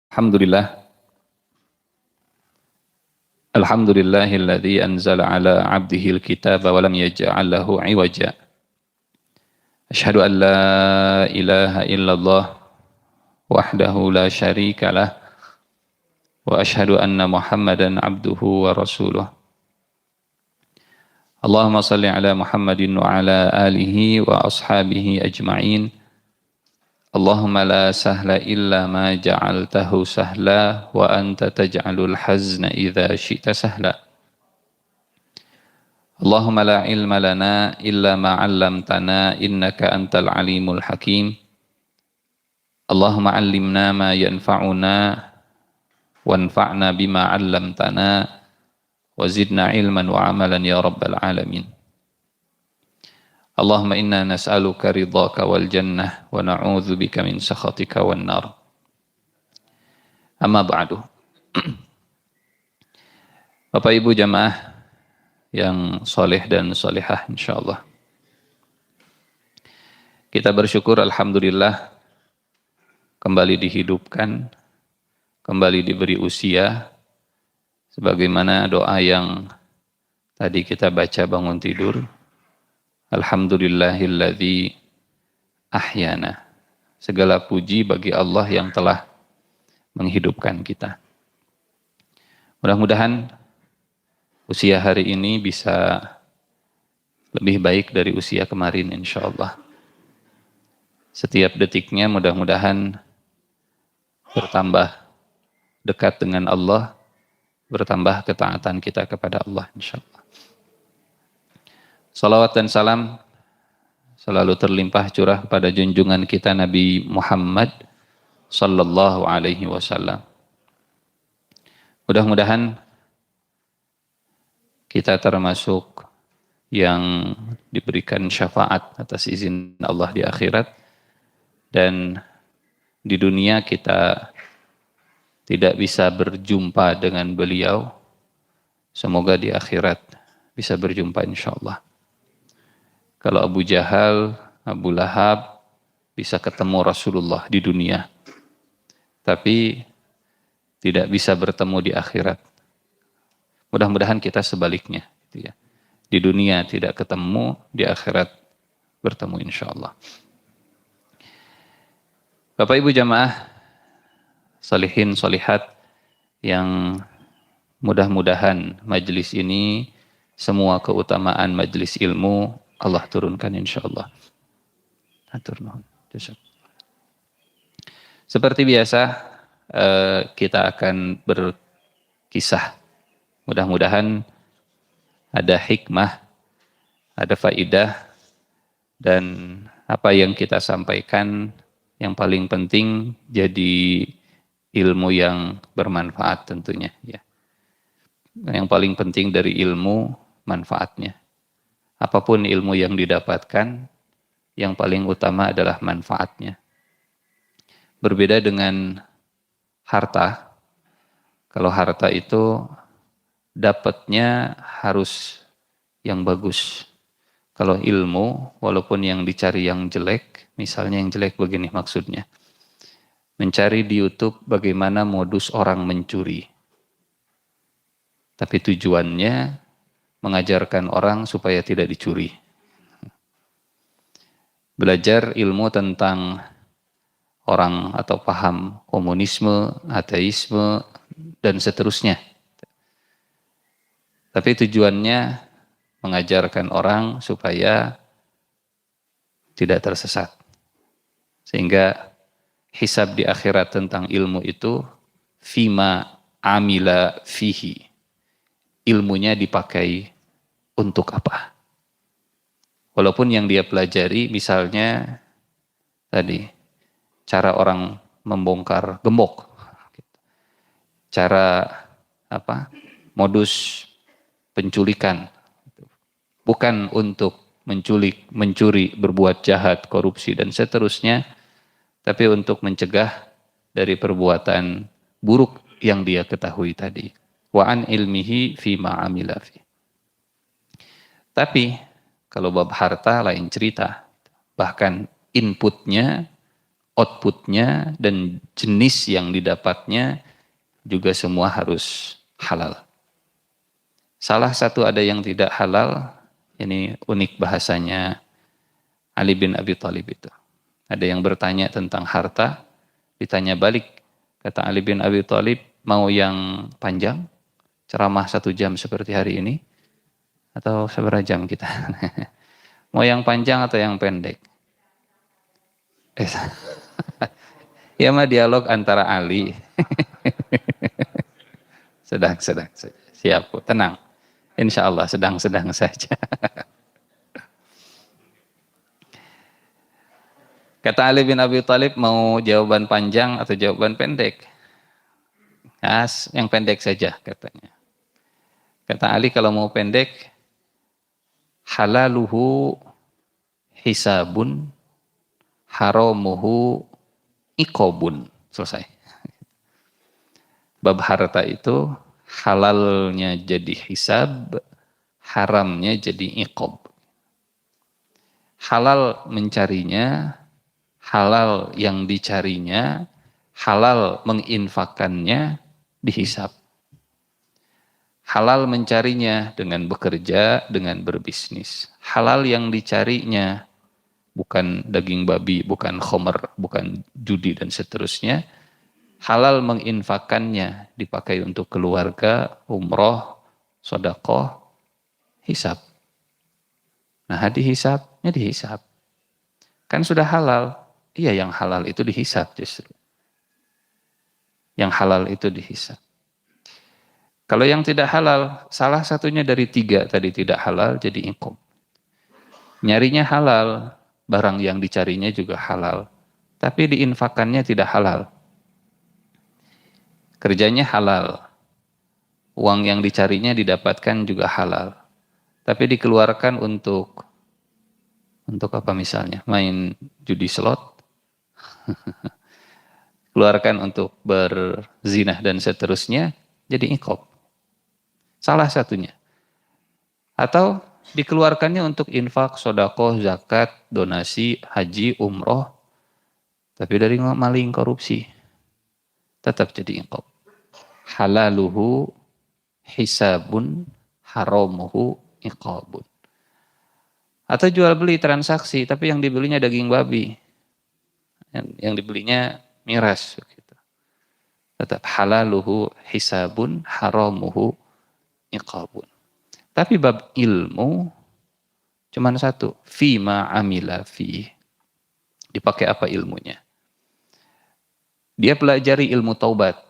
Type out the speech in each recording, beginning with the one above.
Alhamdulillah. Alhamdulillahilladzi anzala ala 'abdihil kitaba wa lam yaj'al lahu 'iwaja. Asyhadu an la ilaha illallah wahdahu la syarika lah wa asyhadu anna Muhammadan 'abduhu wa rasuluh. Allahumma shalli ala Muhammadin wa ala alihi wa ashabihi ajma'in. Allahumma la sahla illa ma ja'altahu sahla wa anta taj'alul hazna idza syi'ta sahla. Allahumma la ilma lana illa ma 'allamtana innaka antal alimul hakim. Allahumma 'allimna ma yanfa'una wanfa'na bima 'allamtana wa zidna ilman wa 'amalan ya rabbal alamin. Allahumma inna nas'aluka ridhaka wal jannah wa na'udzubika min sakhatika wan nar. Amma ba'du. Bapak Ibu jamaah yang soleh dan solehah insyaallah. Kita bersyukur alhamdulillah kembali dihidupkan, kembali diberi usia sebagaimana doa yang tadi kita baca bangun tidur. Alhamdulillahilladzi ahyana. Segala puji bagi Allah yang telah menghidupkan kita. Mudah-mudahan usia hari ini bisa lebih baik dari usia kemarin insyaallah. Setiap detiknya mudah-mudahan bertambah dekat dengan Allah, bertambah ketaatan kita kepada Allah insyaallah. Salawat dan salam selalu terlimpah curah pada junjungan kita Nabi Muhammad sallallahu alaihi wasallam. Mudah-mudahan kita termasuk yang diberikan syafaat atas izin Allah di akhirat, dan di dunia kita tidak bisa berjumpa dengan beliau. Semoga di akhirat bisa berjumpa insyaallah. Kalau Abu Jahal, Abu Lahab bisa ketemu Rasulullah di dunia, tapi tidak bisa bertemu di akhirat. Mudah-mudahan kita sebaliknya, gitu ya. Di dunia tidak ketemu, di akhirat bertemu insyaallah. Bapak Ibu jamaah, salihin solihat yang mudah-mudahan majelis ini semua keutamaan majelis ilmu Allah turunkan insyaallah. Hatur nuhun. Seperti biasa kita akan berkisah. Mudah-mudahan ada hikmah, ada faidah, dan apa yang kita sampaikan yang paling penting jadi ilmu yang bermanfaat tentunya ya. Yang paling penting dari ilmu manfaatnya. Apapun ilmu yang didapatkan, yang paling utama adalah manfaatnya. Berbeda dengan harta. Kalau harta itu dapatnya harus yang bagus. Kalau ilmu, walaupun yang dicari yang jelek, misalnya yang jelek begini maksudnya. Mencari di YouTube bagaimana modus orang mencuri. Tapi tujuannya mengajarkan orang supaya tidak dicuri. Belajar ilmu tentang orang atau paham komunisme, ateisme, dan seterusnya. Tapi tujuannya mengajarkan orang supaya tidak tersesat. Sehingga hisab di akhirat tentang ilmu itu fima amila fihi. Ilmunya dipakai untuk apa? Walaupun yang dia pelajari misalnya tadi cara orang membongkar gembok, cara modus penculikan, bukan untuk menculik, mencuri, berbuat jahat, korupsi dan seterusnya, tapi untuk mencegah dari perbuatan buruk yang dia ketahui tadi. Wa an ilmihi fima amila fi. Tapi kalau bab harta lain cerita. Bahkan inputnya outputnya dan jenis yang didapatnya juga semua harus halal. Salah satu ada yang tidak halal, ini unik bahasanya Ali bin Abi Thalib itu. Ada yang bertanya tentang harta, ditanya balik, kata Ali bin Abi Thalib, mau yang panjang, ceramah 1 jam seperti hari ini, atau seberapa jam kita? Mau yang panjang atau yang pendek? Ya mah dialog antara Ali. sedang. Siap, tenang. Insya Allah sedang saja. Kata Ali bin Abi Thalib, mau jawaban panjang atau jawaban pendek? Yang pendek saja katanya. Kata Ali, kalau mau pendek, halaluhu hisabun, haramuhu iqobun. Selesai. Bab harta itu halalnya jadi hisab, haramnya jadi iqob. Halal mencarinya, halal yang dicarinya, halal menginfakannya, dihisab. Halal mencarinya dengan bekerja, dengan berbisnis. Halal yang dicarinya bukan daging babi, bukan khomer, bukan judi dan seterusnya. Halal menginfakannya dipakai untuk keluarga, umroh, sedekah, hisab. Nah, dihisab. Kan sudah halal. Iya, yang halal itu dihisab justru. Yang halal itu dihisab. Kalau yang tidak halal, salah satunya dari 3 tadi tidak halal, jadi iqob. Nyarinya halal, barang yang dicarinya juga halal. Tapi diinfakannya tidak halal. Kerjanya halal. Uang yang dicarinya didapatkan juga halal. Tapi dikeluarkan untuk apa misalnya? Main judi slot. Keluarkan untuk berzinah dan seterusnya, jadi iqob. Salah satunya. Atau dikeluarkannya untuk infak, sedekah, zakat, donasi, haji, umroh. Tapi dari maling korupsi. Tetap jadi iqob. Halaluhu hisabun, haramuhu iqabun. Atau jual beli transaksi, tapi yang dibelinya daging babi. Yang dibelinya miras. Tetap halaluhu hisabun, haramuhu iqabun. Tapi bab ilmu cuman satu, fima amila fi. Dipakai apa ilmunya? Dia pelajari ilmu taubat.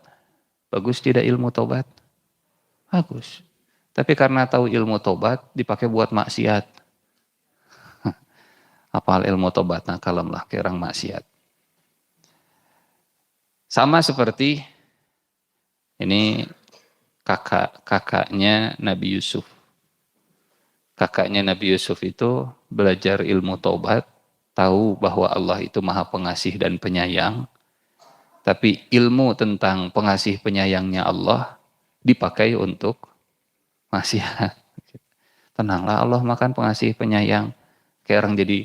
Bagus tidak ilmu taubat? Bagus. Tapi karena tahu ilmu taubat dipakai buat maksiat. Apal ilmu taubat nah kalamlah kerang maksiat. Sama seperti ini kakaknya Nabi Yusuf. Kakaknya Nabi Yusuf itu belajar ilmu taubat, tahu bahwa Allah itu maha pengasih dan penyayang, tapi ilmu tentang pengasih penyayangnya Allah dipakai untuk maksiat. Tenanglah, Allah makan pengasih penyayang. Kayak orang jadi,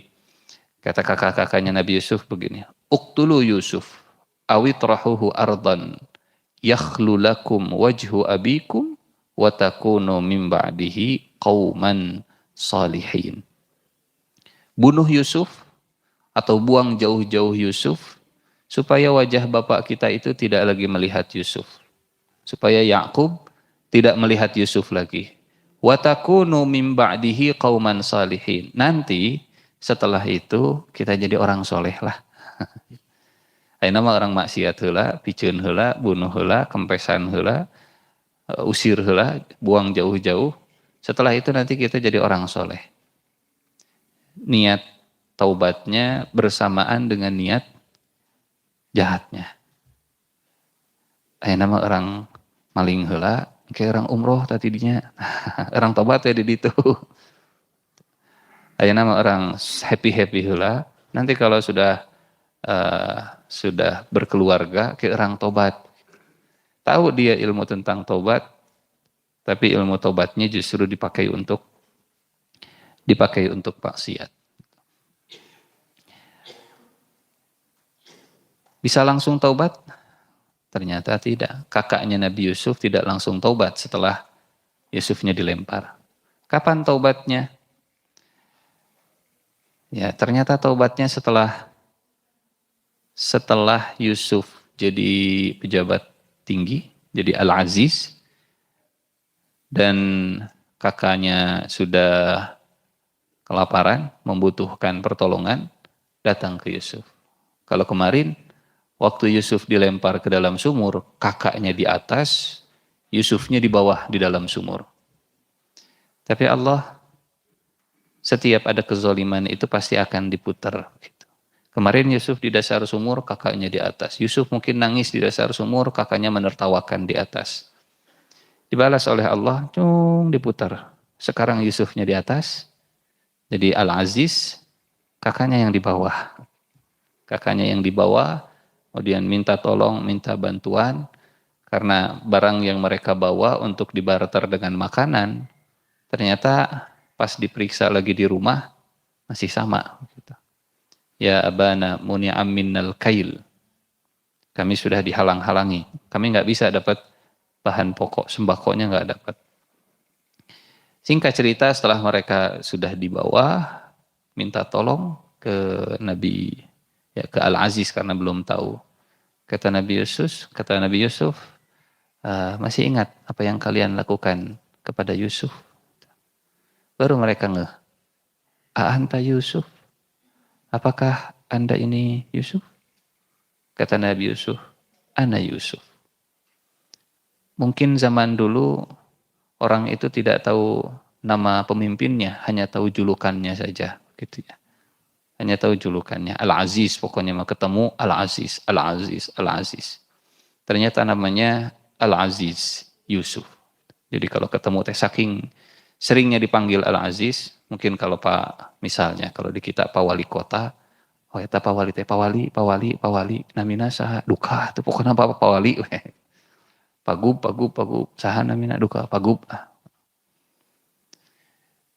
kata kakak-kakaknya Nabi Yusuf begini, uqtulu Yusuf, awitrahuhu ardan, yakhlu lakum wajhu abikum wa takunu min ba'dihi qauman salihin. Bunuh Yusuf atau buang jauh-jauh Yusuf supaya wajah bapak kita itu tidak lagi melihat Yusuf. Supaya Yakub tidak melihat Yusuf lagi. Wa takunu min ba'dihi qauman salihin. Nanti setelah itu kita jadi orang soleh lah. Ayeuna mah orang maksiat heula, piceun heula, bunuh heula, kempesan heula, usir heula, buang jauh-jauh. Setelah itu nanti kita jadi orang soleh. Niat taubatnya bersamaan dengan niat jahatnya. Ayeuna mah orang maling heula, kayak orang umroh tadi dinya. Orang taubat ya di ditu. Ayeuna mah orang happy-happy heula, nanti kalau sudah berkeluarga ke orang tobat. Tahu dia ilmu tentang tobat, tapi ilmu tobatnya justru dipakai untuk maksiat. Bisa langsung taubat? Ternyata tidak. Kakaknya Nabi Yusuf tidak langsung taubat setelah Yusufnya dilempar. Kapan taubatnya? Ya, ternyata taubatnya setelah Yusuf jadi pejabat tinggi, jadi Al-Aziz, dan kakaknya sudah kelaparan, membutuhkan pertolongan, datang ke Yusuf. Kalau kemarin, waktu Yusuf dilempar ke dalam sumur, kakaknya di atas, Yusufnya di bawah di dalam sumur. Tapi Allah, setiap ada kezaliman itu pasti akan diputar. Kemarin Yusuf di dasar sumur, kakaknya di atas. Yusuf mungkin nangis di dasar sumur, kakaknya menertawakan di atas. Dibalas oleh Allah, diputar. Sekarang Yusufnya di atas, jadi Al-Aziz, kakaknya yang di bawah. Kakaknya yang di bawah, kemudian minta tolong, minta bantuan, karena barang yang mereka bawa untuk dibarter dengan makanan, ternyata pas diperiksa lagi di rumah, masih sama. Ya abana muni'am minnal kail. Kami sudah dihalang-halangi. Kami nggak bisa dapat bahan pokok, sembakonya nggak dapat. Singkat cerita, setelah mereka sudah di bawah, minta tolong ke Nabi, ya ke Al-Aziz karena belum tahu. Kata Nabi Yusuf, masih ingat apa yang kalian lakukan kepada Yusuf? Baru mereka ngeh, anta Yusuf? Apakah Anda ini Yusuf? Kata Nabi Yusuf, ana Yusuf. Mungkin zaman dulu orang itu tidak tahu nama pemimpinnya, hanya tahu julukannya saja, gitu ya. Hanya tahu julukannya, Al-Aziz, pokoknya mau ketemu Al-Aziz, Al-Aziz, Al-Aziz. Ternyata namanya Al-Aziz Yusuf. Jadi kalau ketemu saking seringnya dipanggil Al-Aziz, mungkin kalau Pak, misalnya kalau di kita Pak Wali Kota, oh eta Pak Wali, namina saha duka, itu pokoknya Pak Wali. Pagub, saha namina duka, Pagub.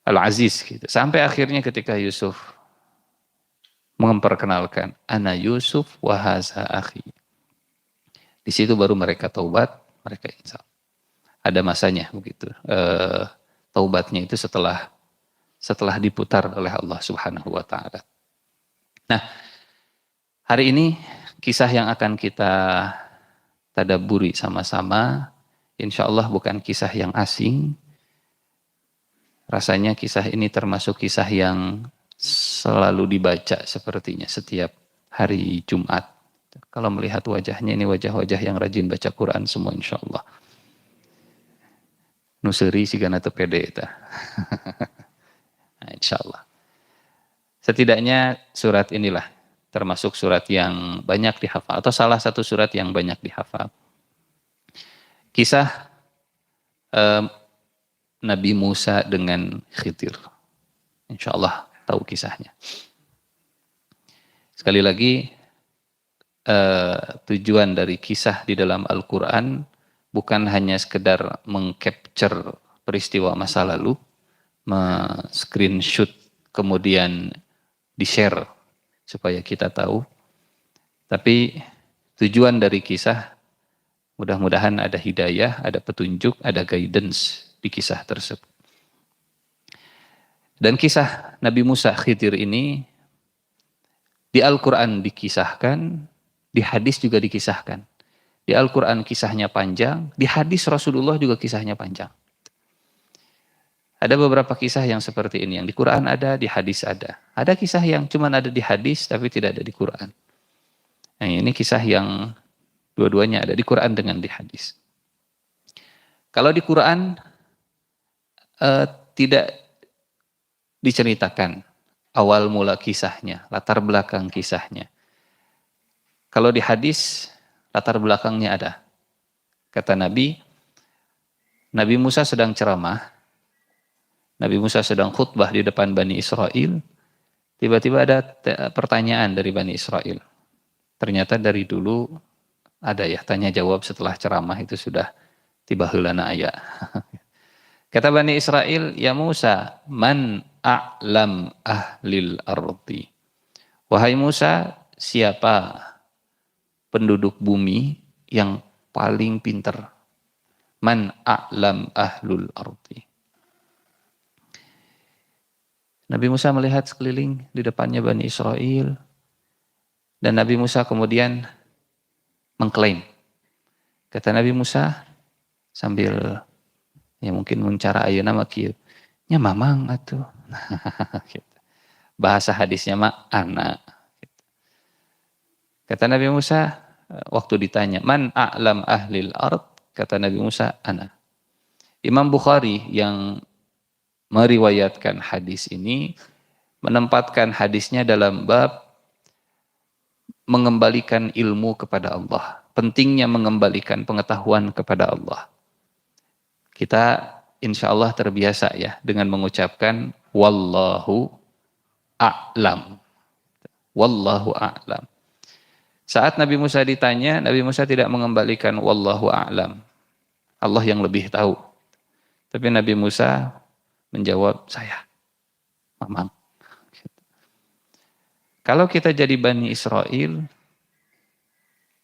Al-Aziz gitu. Sampai akhirnya ketika Yusuf memperkenalkan, ana Yusuf wa haza akhi. Di situ baru mereka taubat, mereka insya Allah. Ada masanya begitu. Taubatnya itu setelah diputar oleh Allah Subhanahu wa taala. Nah, hari ini kisah yang akan kita tadabburi sama-sama, insya Allah bukan kisah yang asing. Rasanya kisah ini termasuk kisah yang selalu dibaca sepertinya setiap hari Jumat. Kalau melihat wajahnya, ini wajah-wajah yang rajin baca Quran semua insya Allah. Nuseri sigana teu pede eta. Nah, insya Allah. Setidaknya surat inilah termasuk surat yang banyak dihafal atau salah satu surat yang banyak dihafal. Kisah Nabi Musa dengan Khidir. Insya Allah tahu kisahnya. Sekali lagi tujuan dari kisah di dalam Al-Quran bukan hanya sekedar mengcapture peristiwa masa lalu, screenshot kemudian di-share supaya kita tahu. Tapi tujuan dari kisah mudah-mudahan ada hidayah, ada petunjuk, ada guidance di kisah tersebut. Dan kisah Nabi Musa Khidir ini di Al-Quran dikisahkan, di hadis juga dikisahkan. Di Al-Quran kisahnya panjang, di hadis Rasulullah juga kisahnya panjang. Ada beberapa kisah yang seperti ini, yang di Quran ada, di hadis ada. Ada kisah yang cuma ada di hadis tapi tidak ada di Quran. Nah, ini kisah yang dua-duanya ada di Quran dengan di hadis. Kalau di Quran tidak diceritakan awal mula kisahnya, latar belakang kisahnya. Kalau di hadis, latar belakangnya ada. Kata Nabi Musa sedang ceramah, Nabi Musa sedang khutbah di depan Bani Israel, tiba-tiba ada pertanyaan dari Bani Israel. Ternyata dari dulu ada ya, tanya jawab setelah ceramah itu sudah tiba heulana aya. Kata Bani Israel, ya Musa, man a'lam ahlil ardi. Wahai Musa, siapa penduduk bumi yang paling pintar. Man a'lam ahlul ardi. Nabi Musa melihat sekeliling di depannya Bani Israel. Dan Nabi Musa kemudian mengklaim. Kata Nabi Musa sambil ya mungkin mencara ayeuna mah kieu. Nya mamang atuh. Bahasa hadisnya mah anak. Kata Nabi Musa waktu ditanya, "Man a'lam ahlil ard?" Kata Nabi Musa, "Ana." Imam Bukhari yang meriwayatkan hadis ini menempatkan hadisnya dalam bab mengembalikan ilmu kepada Allah. Pentingnya mengembalikan pengetahuan kepada Allah. Kita insya Allah terbiasa ya dengan mengucapkan wallahu a'lam. Wallahu a'lam. Saat Nabi Musa ditanya, Nabi Musa tidak mengembalikan wallahu a'lam. Allah yang lebih tahu. Tapi Nabi Musa menjawab, saya, mamang. Kalau kita jadi Bani Israel,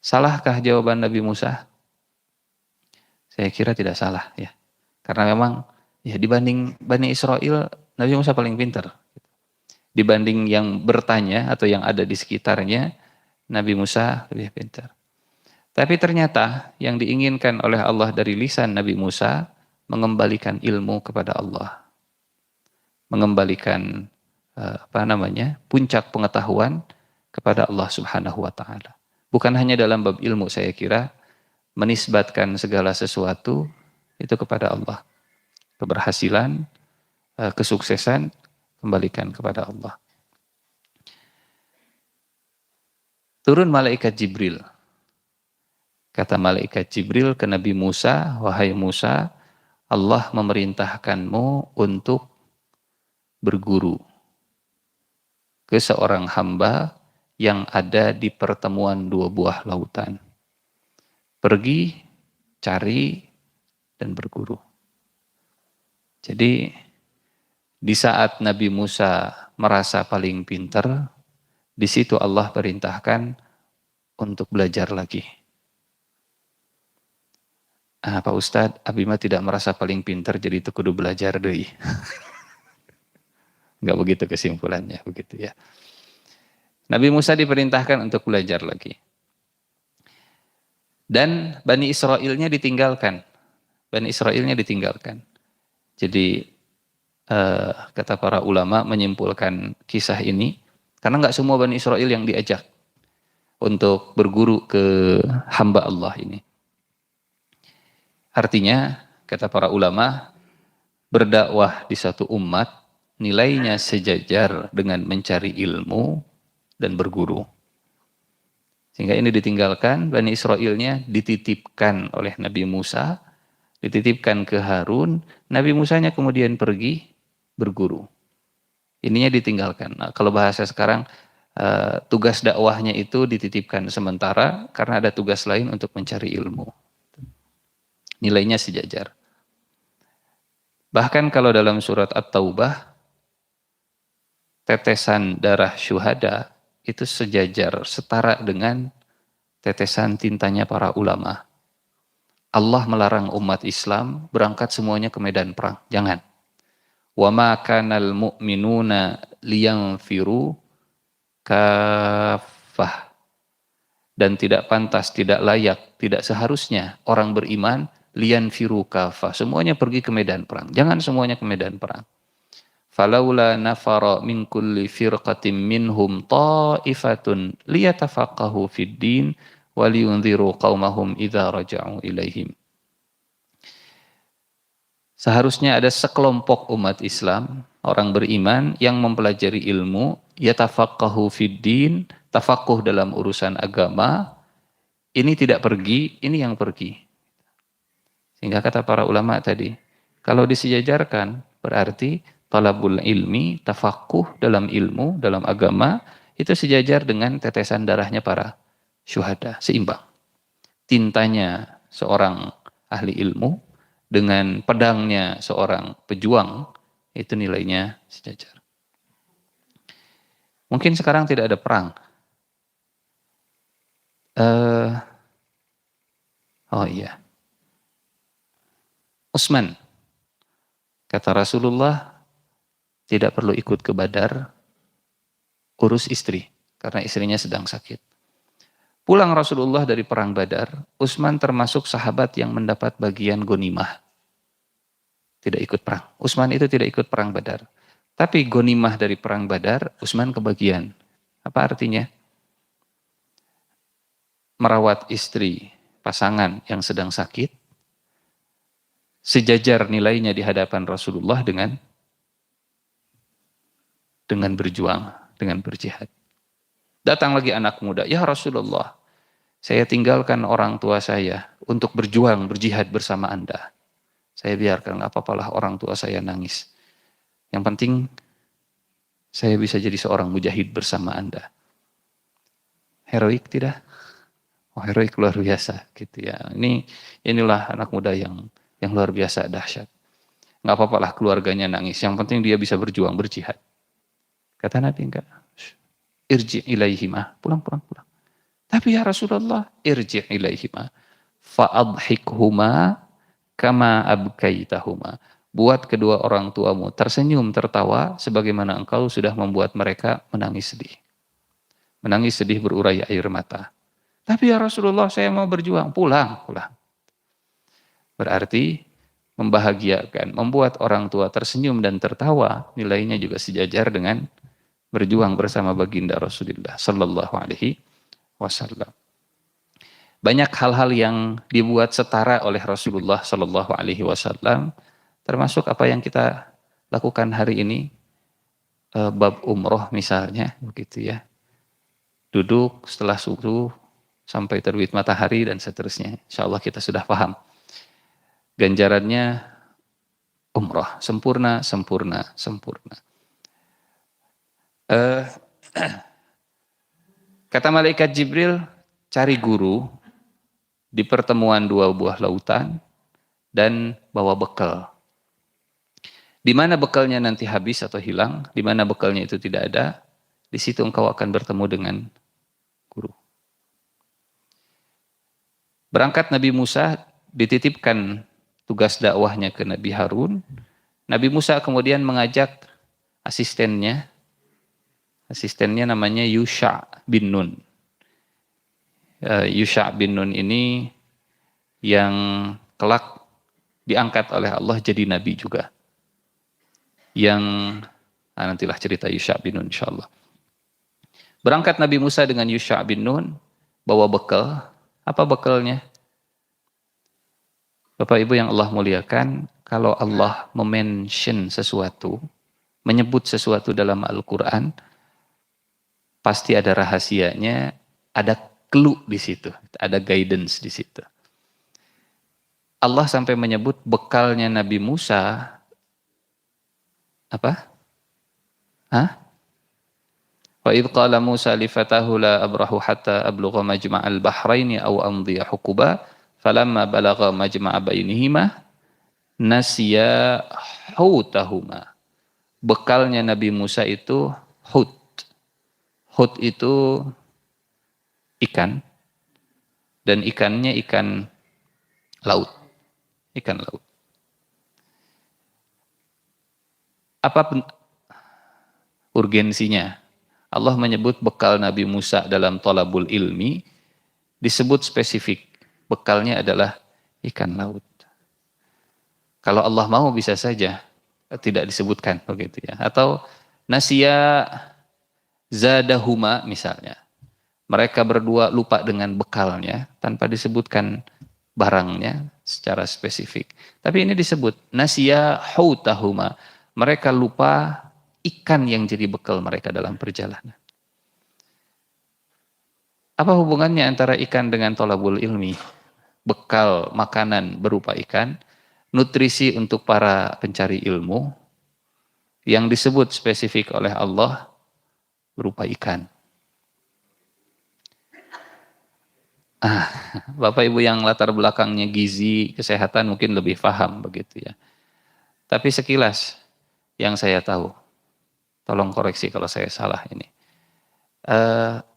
salahkah jawaban Nabi Musa? Saya kira tidak salah ya. Karena memang ya dibanding Bani Israel, Nabi Musa paling pintar. Dibanding yang bertanya atau yang ada di sekitarnya, Nabi Musa lebih pintar. Tapi ternyata yang diinginkan oleh Allah dari lisan Nabi Musa mengembalikan ilmu kepada Allah. Mengembalikan puncak pengetahuan kepada Allah Subhanahu wa taala. Bukan hanya dalam bab ilmu saya kira menisbatkan segala sesuatu itu kepada Allah. Keberhasilan, kesuksesan kembalikan kepada Allah. Turun malaikat Jibril. Kata malaikat Jibril ke Nabi Musa, "Wahai Musa, Allah memerintahkanmu untuk berguru ke seorang hamba yang ada di pertemuan dua buah lautan. Pergi, cari, dan berguru." Jadi di saat Nabi Musa merasa paling pintar, di situ Allah perintahkan untuk belajar lagi. Pak Ustadz, Abi mah tidak merasa paling pintar, jadi itu kudu belajar deui. Enggak begitu kesimpulannya, begitu ya. Nabi Musa diperintahkan untuk belajar lagi. Dan Bani Israilnya ditinggalkan. Bani Israilnya ditinggalkan. Jadi kata para ulama menyimpulkan kisah ini, karena enggak semua Bani Israil yang diajak untuk berguru ke hamba Allah ini. Artinya, kata para ulama, berdakwah di satu umat, nilainya sejajar dengan mencari ilmu dan berguru. Sehingga ini ditinggalkan, Bani Israilnya dititipkan oleh Nabi Musa, dititipkan ke Harun, Nabi Musanya kemudian pergi berguru. Ininya ditinggalkan. Nah, kalau bahasa sekarang, tugas dakwahnya itu dititipkan sementara karena ada tugas lain untuk mencari ilmu. Nilainya sejajar. Bahkan kalau dalam surat At-Taubah, tetesan darah syuhada itu sejajar, setara dengan tetesan tintanya para ulama. Allah melarang umat Islam berangkat semuanya ke medan perang. Jangan. Wa ma kanal mu'minuna liyanfiru kafah. Dan tidak pantas, tidak layak, tidak seharusnya orang beriman liyanfiru kafah. Semuanya pergi ke medan perang. Jangan semuanya ke medan perang. Falaula nafara min kulli firqatin minhum ta'ifatun liyatafaqahu fid din wa liyunziru qaumahum idza raja'u ilaihim. Seharusnya ada sekelompok umat Islam, orang beriman yang mempelajari ilmu, yatafaqahu fid din, tafakuh dalam urusan agama, ini tidak pergi, ini yang pergi. Sehingga kata para ulama tadi, kalau disejajarkan berarti talabul ilmi, tafakuh dalam ilmu, dalam agama, itu sejajar dengan tetesan darahnya para syuhada, seimbang. Tintanya seorang ahli ilmu, dengan pedangnya seorang pejuang, itu nilainya sejajar. Mungkin sekarang tidak ada perang. Eh, oh iya, Utsman, kata Rasulullah, tidak perlu ikut ke Badar, urus istri, karena istrinya sedang sakit. Pulang Rasulullah dari perang Badar, Utsman termasuk sahabat yang mendapat bagian gonimah. Tidak ikut perang. Utsman itu tidak ikut perang Badar. Tapi gonimah dari perang Badar, Utsman kebagian. Apa artinya? Merawat istri, pasangan yang sedang sakit, sejajar nilainya di hadapan Rasulullah dengan berjuang, dengan berjihad. Datang lagi anak muda, ya Rasulullah, saya tinggalkan orang tua saya untuk berjuang, berjihad bersama Anda. Saya biarkan, nggak apa-apalah orang tua saya nangis. Yang penting saya bisa jadi seorang mujahid bersama Anda. Heroik tidak? Oh, heroik luar biasa gitu ya. Inilah anak muda yang luar biasa dahsyat. Nggak apa-apalah keluarganya nangis. Yang penting dia bisa berjuang, berjihad. Kata Nabi enggak. Irji ilaihima. Pulang. Tapi ya Rasulullah, irji ilaihima. Fa'adhikhuma kama abkaitahuma. Buat kedua orang tuamu tersenyum, tertawa, sebagaimana engkau sudah membuat mereka menangis sedih. Menangis sedih berurai air mata. Tapi ya Rasulullah, saya mau berjuang. Pulang. Berarti membahagiakan, membuat orang tua tersenyum dan tertawa, nilainya juga sejajar dengan berjuang bersama baginda Rasulullah Sallallahu Alaihi Wasallam. Banyak hal-hal yang dibuat setara oleh Rasulullah Sallallahu Alaihi Wasallam, termasuk apa yang kita lakukan hari ini, bab umroh misalnya, begitu ya. Duduk setelah subuh sampai terbit matahari dan seterusnya. Insya Allah kita sudah paham. Ganjarannya umroh, sempurna. Kata malaikat Jibril, cari guru di pertemuan dua buah lautan dan bawa bekal. Di mana bekalnya nanti habis atau hilang, di mana bekalnya itu tidak ada, di situ engkau akan bertemu dengan guru. Berangkat Nabi Musa, dititipkan tugas dakwahnya ke Nabi Harun. Nabi Musa kemudian mengajak asistennya namanya Yusha bin Nun. Yusha bin Nun ini yang kelak diangkat oleh Allah jadi nabi juga. Nantilah cerita Yusha bin Nun insyaallah. Berangkat Nabi Musa dengan Yusha bin Nun, bawa bekal. Apa bekalnya? Bapak Ibu yang Allah muliakan, kalau Allah memention sesuatu, menyebut sesuatu dalam Al-Quran, pasti ada rahasianya, ada clue di situ, ada guidance di situ. Allah sampai menyebut bekalnya Nabi Musa, apa? Wa idh qala Musa li fatahu la abrahu hatta ablugha majma'al bahraini aw amdhiya huquba falamma balagha majma'a bainihima nasiya hutahuma. Bekalnya Nabi Musa itu hut. Hut itu ikan, dan ikannya ikan laut. Ikan laut. Apa urgensinya? Allah menyebut bekal Nabi Musa dalam thalabul ilmi, disebut spesifik. Bekalnya adalah ikan laut. Kalau Allah mau bisa saja tidak disebutkan begitu ya. Atau nasiya zadahuma misalnya. Mereka berdua lupa dengan bekalnya tanpa disebutkan barangnya secara spesifik. Tapi ini disebut nasiya hautahuma. Mereka lupa ikan yang jadi bekal mereka dalam perjalanan. Apa hubungannya antara ikan dengan thalabul ilmi? Bekal makanan berupa ikan, nutrisi untuk para pencari ilmu, yang disebut spesifik oleh Allah berupa ikan. Bapak Ibu yang latar belakangnya gizi, kesehatan mungkin lebih paham begitu ya. Tapi sekilas yang saya tahu, tolong koreksi kalau saya salah ini.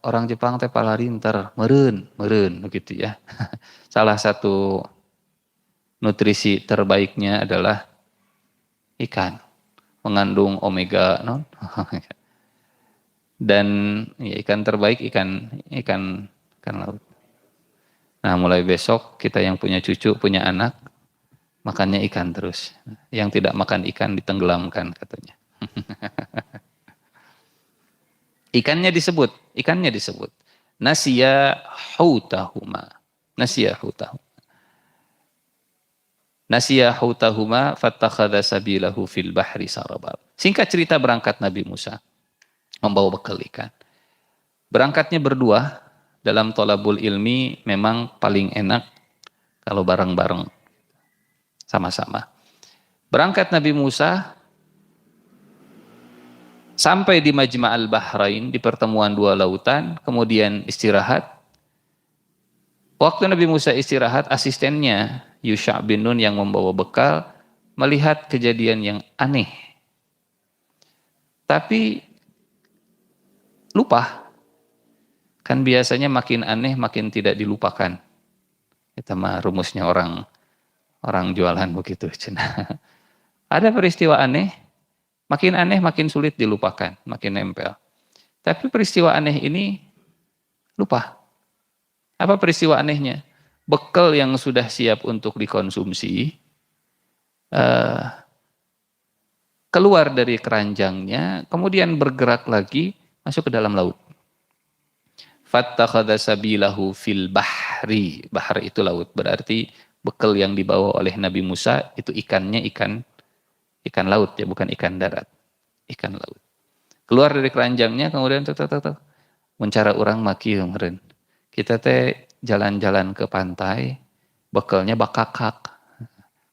Orang Jepang teh palarinter, meureun begitu ya. Salah satu nutrisi terbaiknya adalah ikan, mengandung omega non. Dan ya, ikan terbaik ikan ikan ikan laut. Nah, mulai besok kita yang punya cucu, punya anak, makannya ikan terus. Yang tidak makan ikan ditenggelamkan katanya. Ikannya disebut. Nasiya hutahuma. Nasiya hutahuma. Nasiya hutahuma fattakhadha sabilahu fil bahri sarabal. Singkat cerita berangkat Nabi Musa membawa bekal ikan. Berangkatnya berdua, dalam tolabul ilmi memang paling enak kalau bareng-bareng sama-sama. Berangkat Nabi Musa sampai di Majma'al Bahrain, di pertemuan dua lautan, kemudian istirahat. Waktu Nabi Musa istirahat, asistennya Yusha' bin Nun yang membawa bekal melihat kejadian yang aneh. Tapi lupa. Kan biasanya makin aneh makin tidak dilupakan. Itu mah rumusnya orang jualan begitu. Ada peristiwa aneh, makin sulit dilupakan, makin nempel. Tapi peristiwa aneh ini lupa. Apa peristiwa anehnya? Bekal yang sudah siap untuk dikonsumsi, keluar dari keranjangnya, kemudian bergerak lagi, masuk ke dalam laut. Fattakhadha sabilahu fil bahri. Bahar itu laut, berarti bekal yang dibawa oleh Nabi Musa itu ikannya ikan laut ya, bukan ikan darat. Ikan laut. Keluar dari keranjangnya, kemudian mencara orang maki meureun. Kita teh jalan-jalan ke pantai, bekalnya bakakak.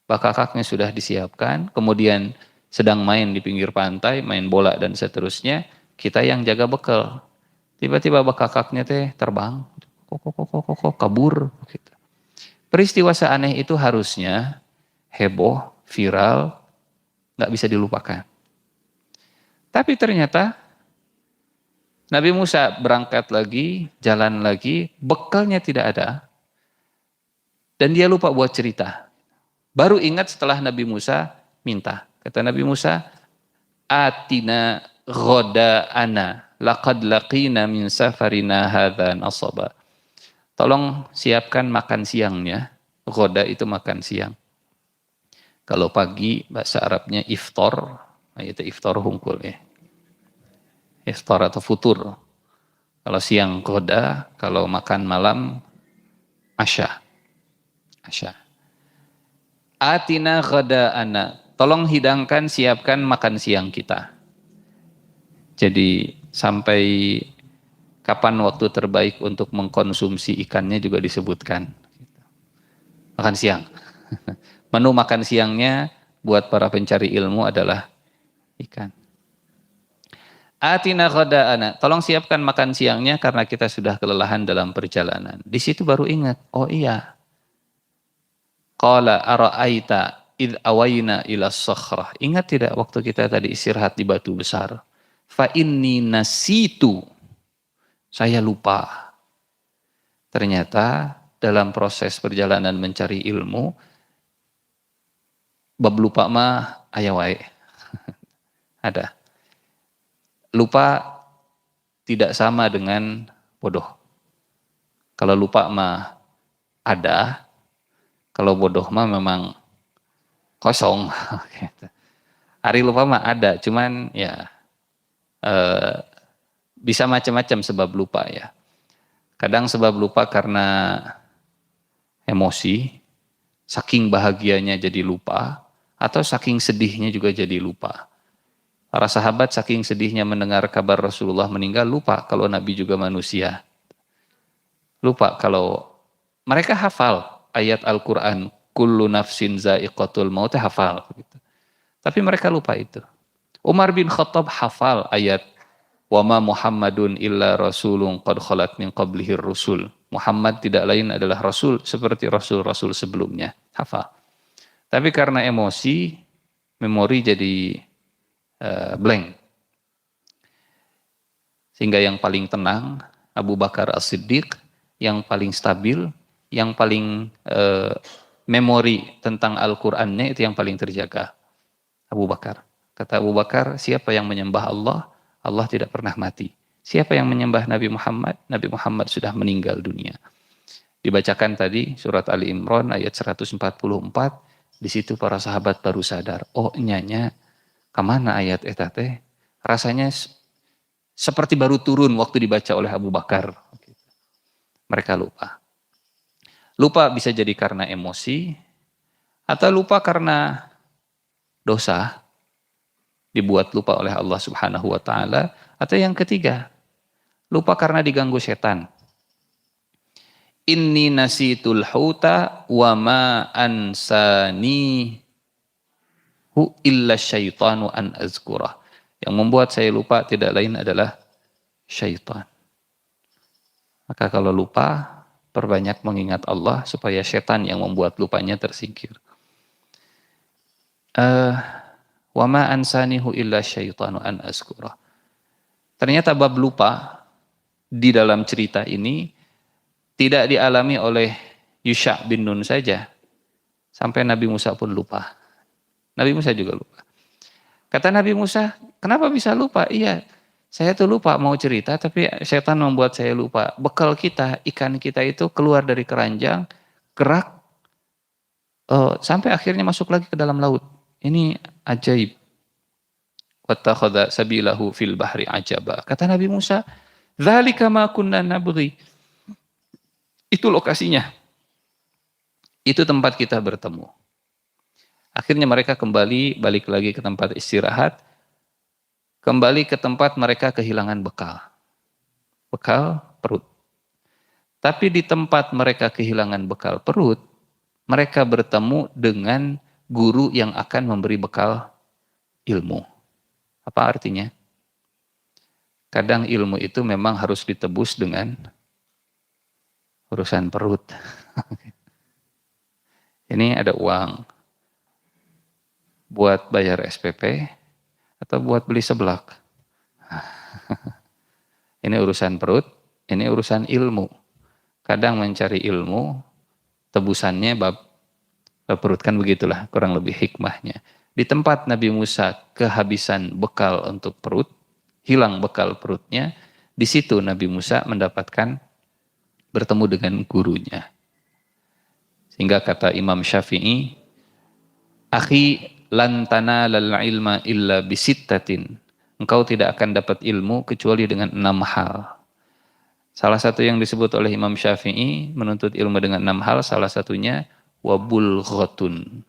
Bakakaknya sudah disiapkan, kemudian sedang main di pinggir pantai, main bola dan seterusnya, kita yang jaga bekal. Tiba-tiba bakakaknya teh terbang, kok kabur gitu. Peristiwa seaneh itu harusnya heboh, viral, nggak bisa dilupakan. Tapi ternyata Nabi Musa berangkat lagi, jalan lagi, bekalnya tidak ada. Dan dia lupa buat cerita. Baru ingat setelah Nabi Musa minta. Kata Nabi Musa, atina ghoda'ana, laqad laqina min safarina hadha nasaba. Tolong siapkan makan siangnya. Ghoda itu makan siang. Kalau pagi bahasa Arabnya iftar, itu iftar hungkul ya. Iftar atau futur. Kalau siang ghoda, kalau makan malam asya. Asya. Atina ghada'ana. Tolong hidangkan, siapkan makan siang kita. Jadi sampai kapan waktu terbaik untuk mengkonsumsi ikannya juga disebutkan. Makan siang. Menu makan siangnya buat para pencari ilmu adalah ikan. Atina ghada'ana. Tolong siapkan makan siangnya karena kita sudah kelelahan dalam perjalanan. Di situ baru ingat, oh iya. Qala ara'aita id awayna ila sakhrah. Ingat tidak waktu kita tadi istirahat di batu besar? Fa inni nasitu. Saya lupa. Ternyata dalam proses perjalanan mencari ilmu, bab lupa mah aya wae. Ada. Lupa tidak sama dengan bodoh. Kalau lupa mah ada, kalau bodoh mah memang kosong. Hari lupa mah ada, cuman ya bisa macam-macam sebab lupa ya. Kadang sebab lupa karena emosi, saking bahagianya jadi lupa, atau saking sedihnya juga jadi lupa. Para sahabat saking sedihnya mendengar kabar Rasulullah meninggal, lupa kalau Nabi juga manusia. Lupa kalau mereka hafal ayat Al-Quran, kullu nafsin za'iqatul maut, hafal. Tapi mereka lupa itu. Umar bin Khattab hafal ayat, wa ma Muhammadun illa rasulun qad khalat min qablihir rusul. Muhammad tidak lain adalah rasul seperti rasul-rasul sebelumnya. Hafal. Tapi karena emosi, memori jadi blank. Sehingga yang paling tenang Abu Bakar As-Siddiq, yang paling stabil, yang paling memori tentang Al-Qur'annya itu yang paling terjaga. Abu Bakar. Kata Abu Bakar, siapa yang menyembah Allah, Allah tidak pernah mati. Siapa yang menyembah Nabi Muhammad, Nabi Muhammad sudah meninggal dunia. Dibacakan tadi surat Ali Imran ayat 144, di situ para sahabat baru sadar, oh nyanya, kemana ayat eta teh? Rasanya seperti baru turun waktu dibaca oleh Abu Bakar. Mereka lupa. Lupa bisa jadi karena emosi, atau lupa karena dosa, dibuat lupa oleh Allah Subhanahu wa taala, atau yang ketiga, lupa karena diganggu setan. Inni nasitul huta wa ma ansani hu illa syaitanu an azkurah. Yang membuat saya lupa tidak lain adalah syaitan. Maka kalau lupa, perbanyak mengingat Allah supaya setan yang membuat lupanya tersingkir. Wa ma ansanihu illa syaitanu an azkurah. Ternyata bab lupa di dalam cerita ini tidak dialami oleh Yusha bin Nun saja. Sampai Nabi Musa pun lupa. Nabi Musa juga lupa. Kata Nabi Musa, kenapa bisa lupa? Iya, saya tuh lupa mau cerita, tapi setan membuat saya lupa. Bekal kita, ikan kita itu keluar dari keranjang, gerak, sampai akhirnya masuk lagi ke dalam laut. Ini ajaib. Wattakhadha sabilahu fil bahri ajaba. Kata Nabi Musa, dzalika ma kunna nabghi. Itu lokasinya. Itu tempat kita bertemu. Akhirnya mereka kembali, balik lagi ke tempat istirahat. Kembali ke tempat mereka kehilangan bekal. Bekal perut. Tapi di tempat mereka kehilangan bekal perut, mereka bertemu dengan guru yang akan memberi bekal ilmu. Apa artinya? Kadang ilmu itu memang harus ditebus dengan urusan perut. Ini ada uang buat bayar SPP atau buat beli seblak. Ini urusan perut, ini urusan ilmu. Kadang mencari ilmu, tebusannya bab perut, kan begitulah kurang lebih hikmahnya. Di tempat Nabi Musa kehabisan bekal untuk perut, hilang bekal perutnya, di situ Nabi Musa mendapatkan bertemu dengan gurunya. Sehingga kata Imam Syafi'i, akhi lan tanalal ilma illa bisittatin. Engkau tidak akan dapat ilmu kecuali dengan 6 hal. Salah satu yang disebut oleh Imam Syafi'i menuntut ilmu dengan 6 hal, salah satunya wabulghatun.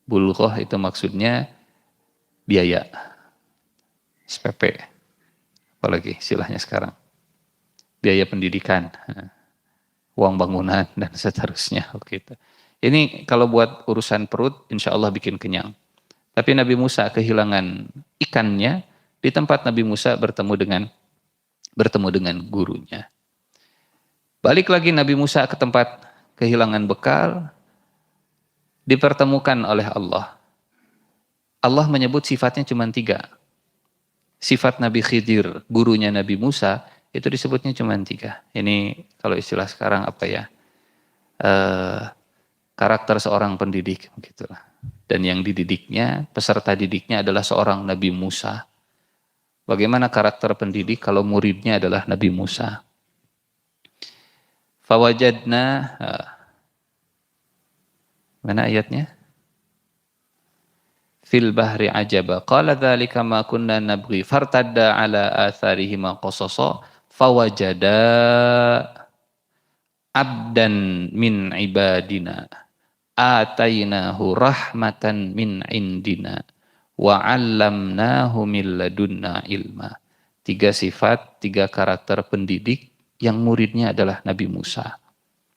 Bulghah itu maksudnya biaya. SPP. Apalagi istilahnya sekarang. Biaya pendidikan. Uang bangunan dan seterusnya. Gitu. Ini kalau buat urusan perut, insya Allah bikin kenyang. Tapi Nabi Musa kehilangan ikannya, di tempat Nabi Musa bertemu dengan gurunya. Balik lagi Nabi Musa ke tempat kehilangan bekal, dipertemukan oleh Allah. Allah menyebut sifatnya cuma 3. Sifat Nabi Khidir, gurunya Nabi Musa, itu disebutnya cuma 3. Ini kalau istilah sekarang apa ya? Karakter seorang pendidik, begitulah. Dan yang dididiknya, peserta didiknya adalah seorang Nabi Musa. Bagaimana karakter pendidik kalau muridnya adalah Nabi Musa? Fawajadna, mana ayatnya? Fil bahri ajaba. Qala dzalika ma kunna nabghi fartadda ala atharihima qasasa fawajada abdan min ibadina atainahu rahmatan min indina wa 'allamnahu min ladunna ilma. 3 sifat, 3 karakter pendidik yang muridnya adalah Nabi Musa.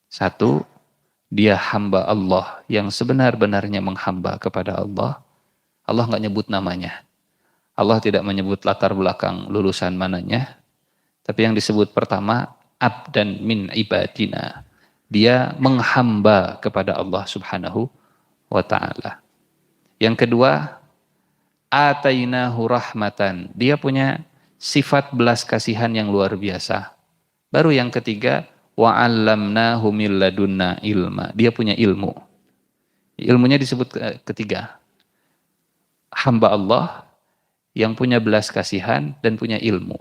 1, dia hamba Allah yang sebenar-benarnya menghamba kepada Allah. Allah enggak nyebut namanya. Allah tidak menyebut latar belakang lulusan mananya. Tapi yang disebut pertama, abdan min ibadina. Dia menghamba kepada Allah Subhanahu wa ta'ala. Yang kedua, atainahu rahmatan. Dia punya sifat belas kasihan yang luar biasa. Baru yang ketiga, wa'allamnahu min ladunna ilma. Dia punya ilmu. Ilmunya disebut ketiga. Hamba Allah yang punya belas kasihan dan punya ilmu.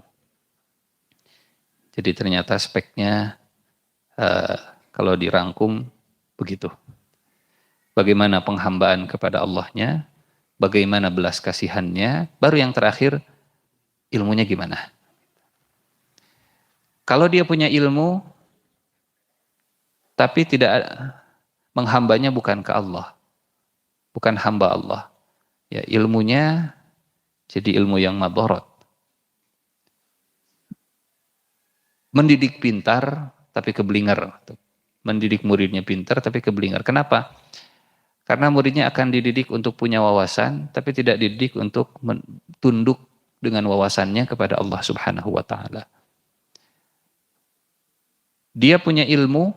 Jadi ternyata speknya kalau dirangkum begitu. Bagaimana penghambaan kepada Allahnya, bagaimana belas kasihannya, baru yang terakhir ilmunya gimana. Kalau dia punya ilmu, tapi tidak menghambanya bukan ke Allah, bukan hamba Allah. Ya, ilmunya jadi ilmu yang madharat. Mendidik pintar, tapi keblinger. Mendidik muridnya pintar, tapi keblinger. Kenapa? Karena muridnya akan dididik untuk punya wawasan, tapi tidak dididik untuk tunduk dengan wawasannya kepada Allah Subhanahu wa Ta'ala. Dia punya ilmu,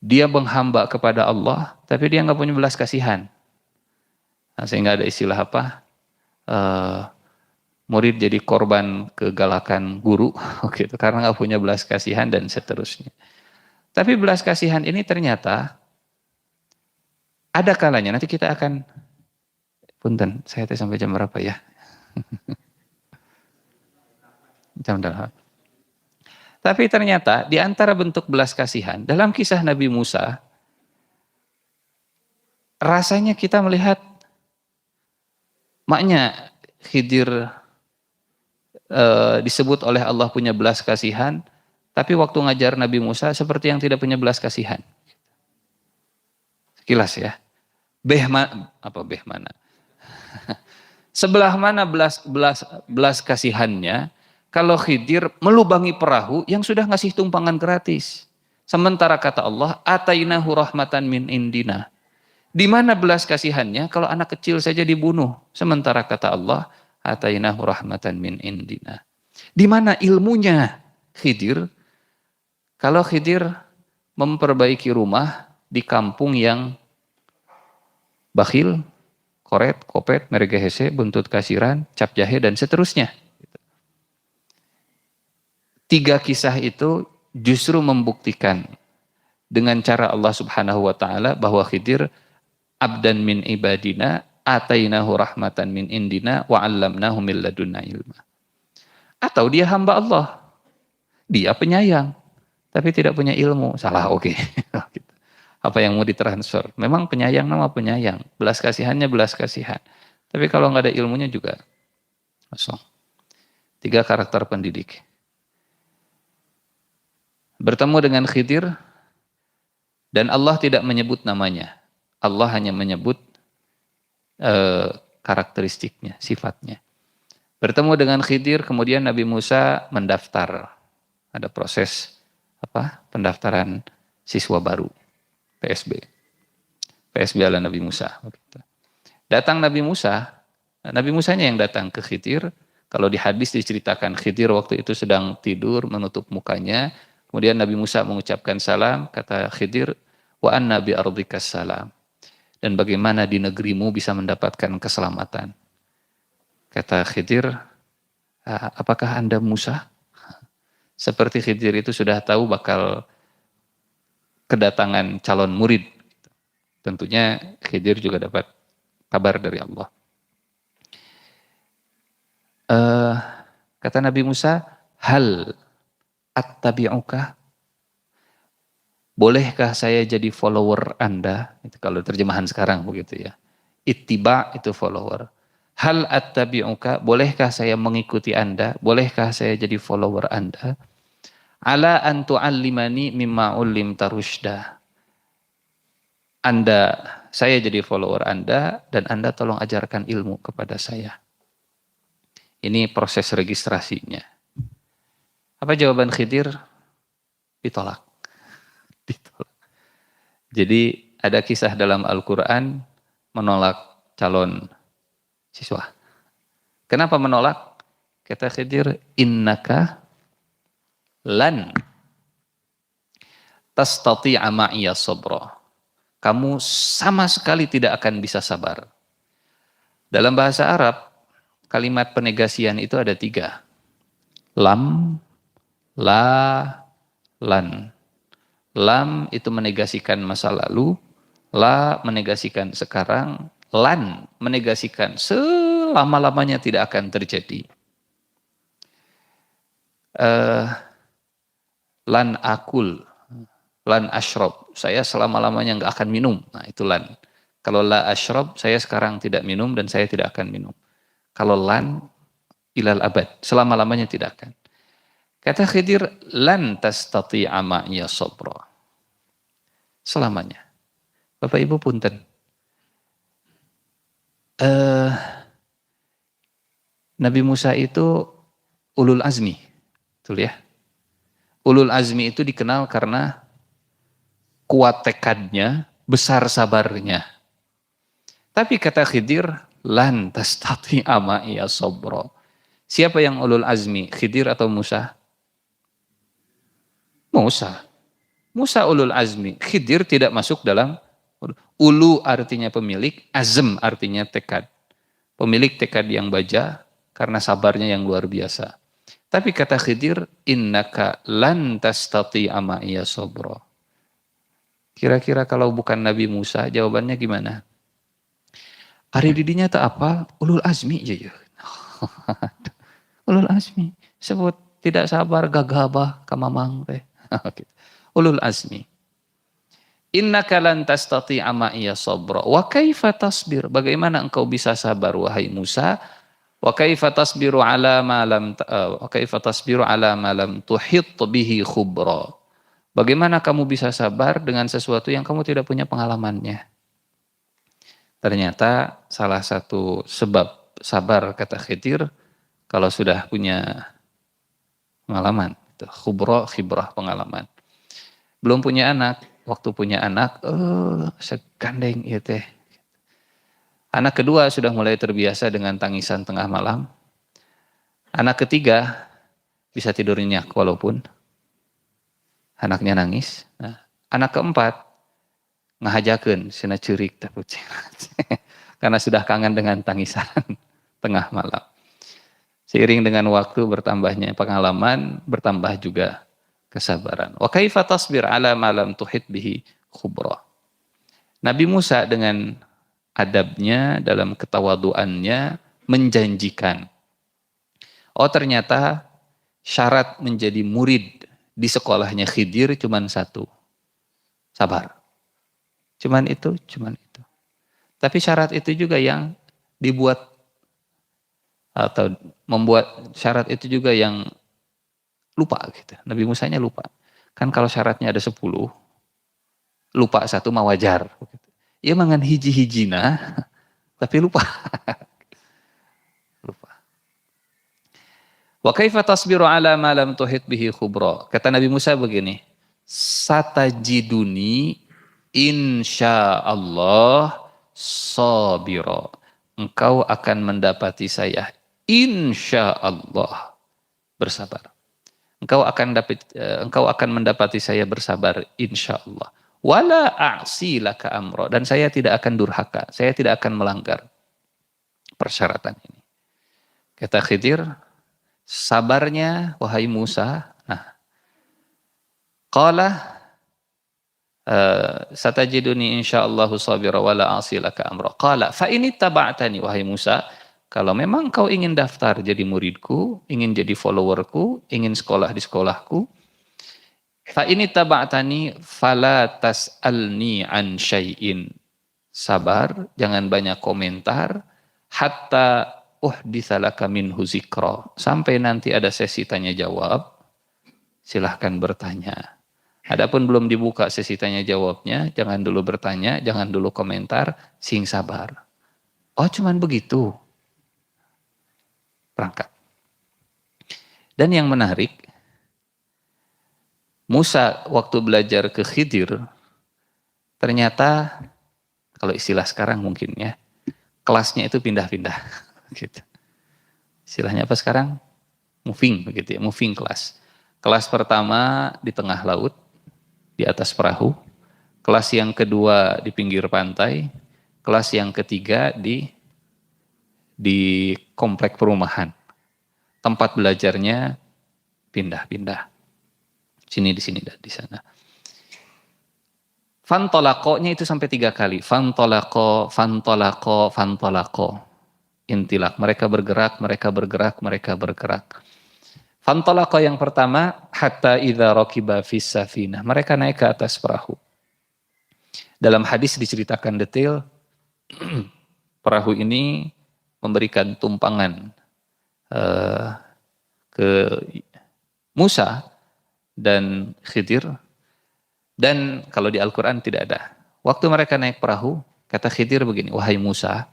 dia menghamba kepada Allah, tapi dia nggak punya belas kasihan. Nah, sehingga ada istilah apa? Murid jadi korban kegalakan guru, gitu, karena nggak punya belas kasihan dan seterusnya. Tapi belas kasihan ini ternyata ada kalanya, nanti kita akan, punten, saya sampai jam berapa ya? Jam 8. Tapi ternyata di antara bentuk belas kasihan, dalam kisah Nabi Musa, rasanya kita melihat maknya Khidir disebut oleh Allah punya belas kasihan, tapi waktu ngajar Nabi Musa seperti yang tidak punya belas kasihan. Sekilas ya. Beh mana? Sebelah mana belas kasihannya? Kalau Khidir melubangi perahu yang sudah ngasih tumpangan gratis. Sementara kata Allah, atainahu rahmatan min indina. Di mana belas kasihannya kalau anak kecil saja dibunuh? Sementara kata Allah, atainahu rahmatan min indina. Di mana ilmunya Khidir? Kalau Khidir memperbaiki rumah di kampung yang bakhil, koret, kopet, meregehese, buntut kasiran, cap jahe, dan seterusnya. 3 kisah itu justru membuktikan dengan cara Allah Subhanahu wa Ta'ala bahwa Khidir abdan min ibadina atainahu rahmatan min indina wa 'allamnahu min ladunna ilma. Atau dia hamba Allah. Dia penyayang tapi tidak punya ilmu. Salah, oke. Apa yang mau ditransfer? Memang penyayang nama penyayang, belas kasihannya belas kasihan. Tapi kalau nggak ada ilmunya juga kosong. 3 karakter pendidik. Bertemu dengan Khidir dan Allah tidak menyebut namanya. Allah hanya menyebut karakteristiknya, sifatnya. Bertemu dengan Khidir, kemudian Nabi Musa mendaftar. Ada proses pendaftaran siswa baru, PSB. PSB ala Nabi Musa. Datang Nabi Musanya yang datang ke Khidir. Kalau di hadis diceritakan Khidir waktu itu sedang tidur menutup mukanya. Kemudian Nabi Musa mengucapkan salam, kata Khidir, wa anna bi ardikas salam. Dan bagaimana di negerimu bisa mendapatkan keselamatan. Kata Khidir, apakah Anda Musa? Seperti Khidir itu sudah tahu bakal kedatangan calon murid. Tentunya Khidir juga dapat kabar dari Allah. Kata Nabi Musa, hal attabi'uka, bolehkah saya jadi follower Anda? Itu kalau terjemahan sekarang begitu ya. Ittiba itu follower. Hal attabi'uka, bolehkah saya mengikuti Anda? Bolehkah saya jadi follower Anda? Ala an tu'allimani mimma ullimta rusyda. Saya jadi follower Anda dan Anda tolong ajarkan ilmu kepada saya. Ini proses registrasinya. Apa jawaban Khidir? Ditolak. Jadi ada kisah dalam Al-Quran menolak calon siswa. Kenapa menolak? Kata Khidir, innaka lan tastati'a ma'iya sabra. Kamu sama sekali tidak akan bisa sabar. Dalam bahasa Arab, kalimat penegasian itu ada 3. Lam, la, lan. Lam itu menegasikan masa lalu, la menegasikan sekarang, lan menegasikan selama-lamanya tidak akan terjadi. Lan akul, lan ashrob, saya selama-lamanya nggak akan minum. Nah itu lan. Kalau la ashrob, saya sekarang tidak minum dan saya tidak akan minum. Kalau lan, ilal abad, selama-lamanya tidak akan. Kata Khidir, lan tastati'a ma'iya sabra. Selamanya. Bapak Ibu punten. Nabi Musa itu ulul azmi. Betul ya? Ulul azmi itu dikenal karena kuat tekadnya, besar sabarnya. Tapi kata Khidir, lan tastati'a ma'iya sabra. Siapa yang ulul azmi? Khidir atau Musa? Musa. Musa ulul azmi. Khidir tidak masuk dalam ulu artinya pemilik, azm artinya tekad. Pemilik tekad yang baja karena sabarnya yang luar biasa. Tapi kata Khidir, innaka lan tastati'a ma'iya sabra. Kira-kira kalau bukan Nabi Musa, jawabannya gimana? Ari didinya tak apa, ulul azmi ya. Ulul azmi. Sebut tidak sabar gagabah kamamang teh. Ulul azmi. Innaka lan tastati'a ma'iya sabra. Wa kaifa tasbir? Bagaimana engkau bisa sabar wahai Musa? Wa kaifa tasbiru ala ma lam wa kaifa tasbiru ala ma lam tuhit bihi khubra? Bagaimana kamu bisa sabar dengan sesuatu yang kamu tidak punya pengalamannya? Ternyata salah satu sebab sabar kata Khidir kalau sudah punya pengalaman, khibrah pengalaman. Belum punya anak, waktu punya anak, segandeng ya teh. Anak kedua sudah mulai terbiasa dengan tangisan tengah malam. Anak ketiga bisa tidur nyenyak walaupun anaknya nangis. Nah, anak keempat ngahajakeun cenah ceurik teh kucing. Karena sudah kangen dengan tangisan tengah malam. Seiring dengan waktu bertambahnya pengalaman, bertambah juga kesabaran. Wa kaifa tasbir ala ma lam tuhit bihi khubra. Nabi Musa dengan adabnya, dalam ketawaduannya menjanjikan. Oh ternyata syarat menjadi murid di sekolahnya Khidir cuma satu. Sabar. Cuman itu. Tapi syarat itu juga yang dibuat atau membuat syarat itu juga yang lupa gitu. Nabi Musanya lupa. Kan kalau syaratnya ada 10, lupa 1 mah wajar. Ya mangan hiji-hijina, tapi lupa. Lupa. Wa kaifa tasbiru ala ma lam tuhit bihi khubra. Kata Nabi Musa begini, satajiduni insyaallah sabira. Engkau akan mendapati saya insyaallah bersabar. Engkau akan mendapati saya bersabar insyaallah. Wala a'si laka amra, dan saya tidak akan durhaka, saya tidak akan melanggar persyaratan ini. Kata Khidir, sabarnya wahai Musa. Nah, qala satajiduni insyaallah sabira wala a'si laka amra. Qala fa in ittaba'tani wahai Musa, kalau memang kau ingin daftar jadi muridku, ingin jadi followerku, ingin sekolah di sekolahku, fa ini taba'tani fala tas'alni an syai'in. Sabar, jangan banyak komentar, hatta uhditsalaka minhu zikra. Sampai nanti ada sesi tanya jawab, silahkan bertanya. Adapun belum dibuka sesi tanya jawabnya, jangan dulu bertanya, jangan dulu komentar, sing sabar. Oh cuman begitu. Berangkat. Dan yang menarik, Musa waktu belajar ke Khidir, ternyata kalau istilah sekarang mungkin ya, kelasnya itu pindah-pindah. Gitu. Istilahnya apa sekarang? Moving begitu ya, moving class. Kelas pertama di tengah laut, di atas perahu. Kelas yang kedua di pinggir pantai. Kelas yang ketiga di komplek perumahan. Tempat belajarnya pindah-pindah. Sini, di sini, dan di sana. Fantolaqo-nya itu sampai 3 kali. Fantolaqo, fantolaqo, fantolaqo. Intilak. Mereka bergerak, mereka bergerak, mereka bergerak. Fantolaqo yang pertama, hatta idza raqiba fis safinah. Mereka naik ke atas perahu. Dalam hadis diceritakan detail, perahu ini memberikan tumpangan ke Musa dan Khidir. Dan kalau di Al-Quran tidak ada. Waktu mereka naik perahu, kata Khidir begini, wahai Musa,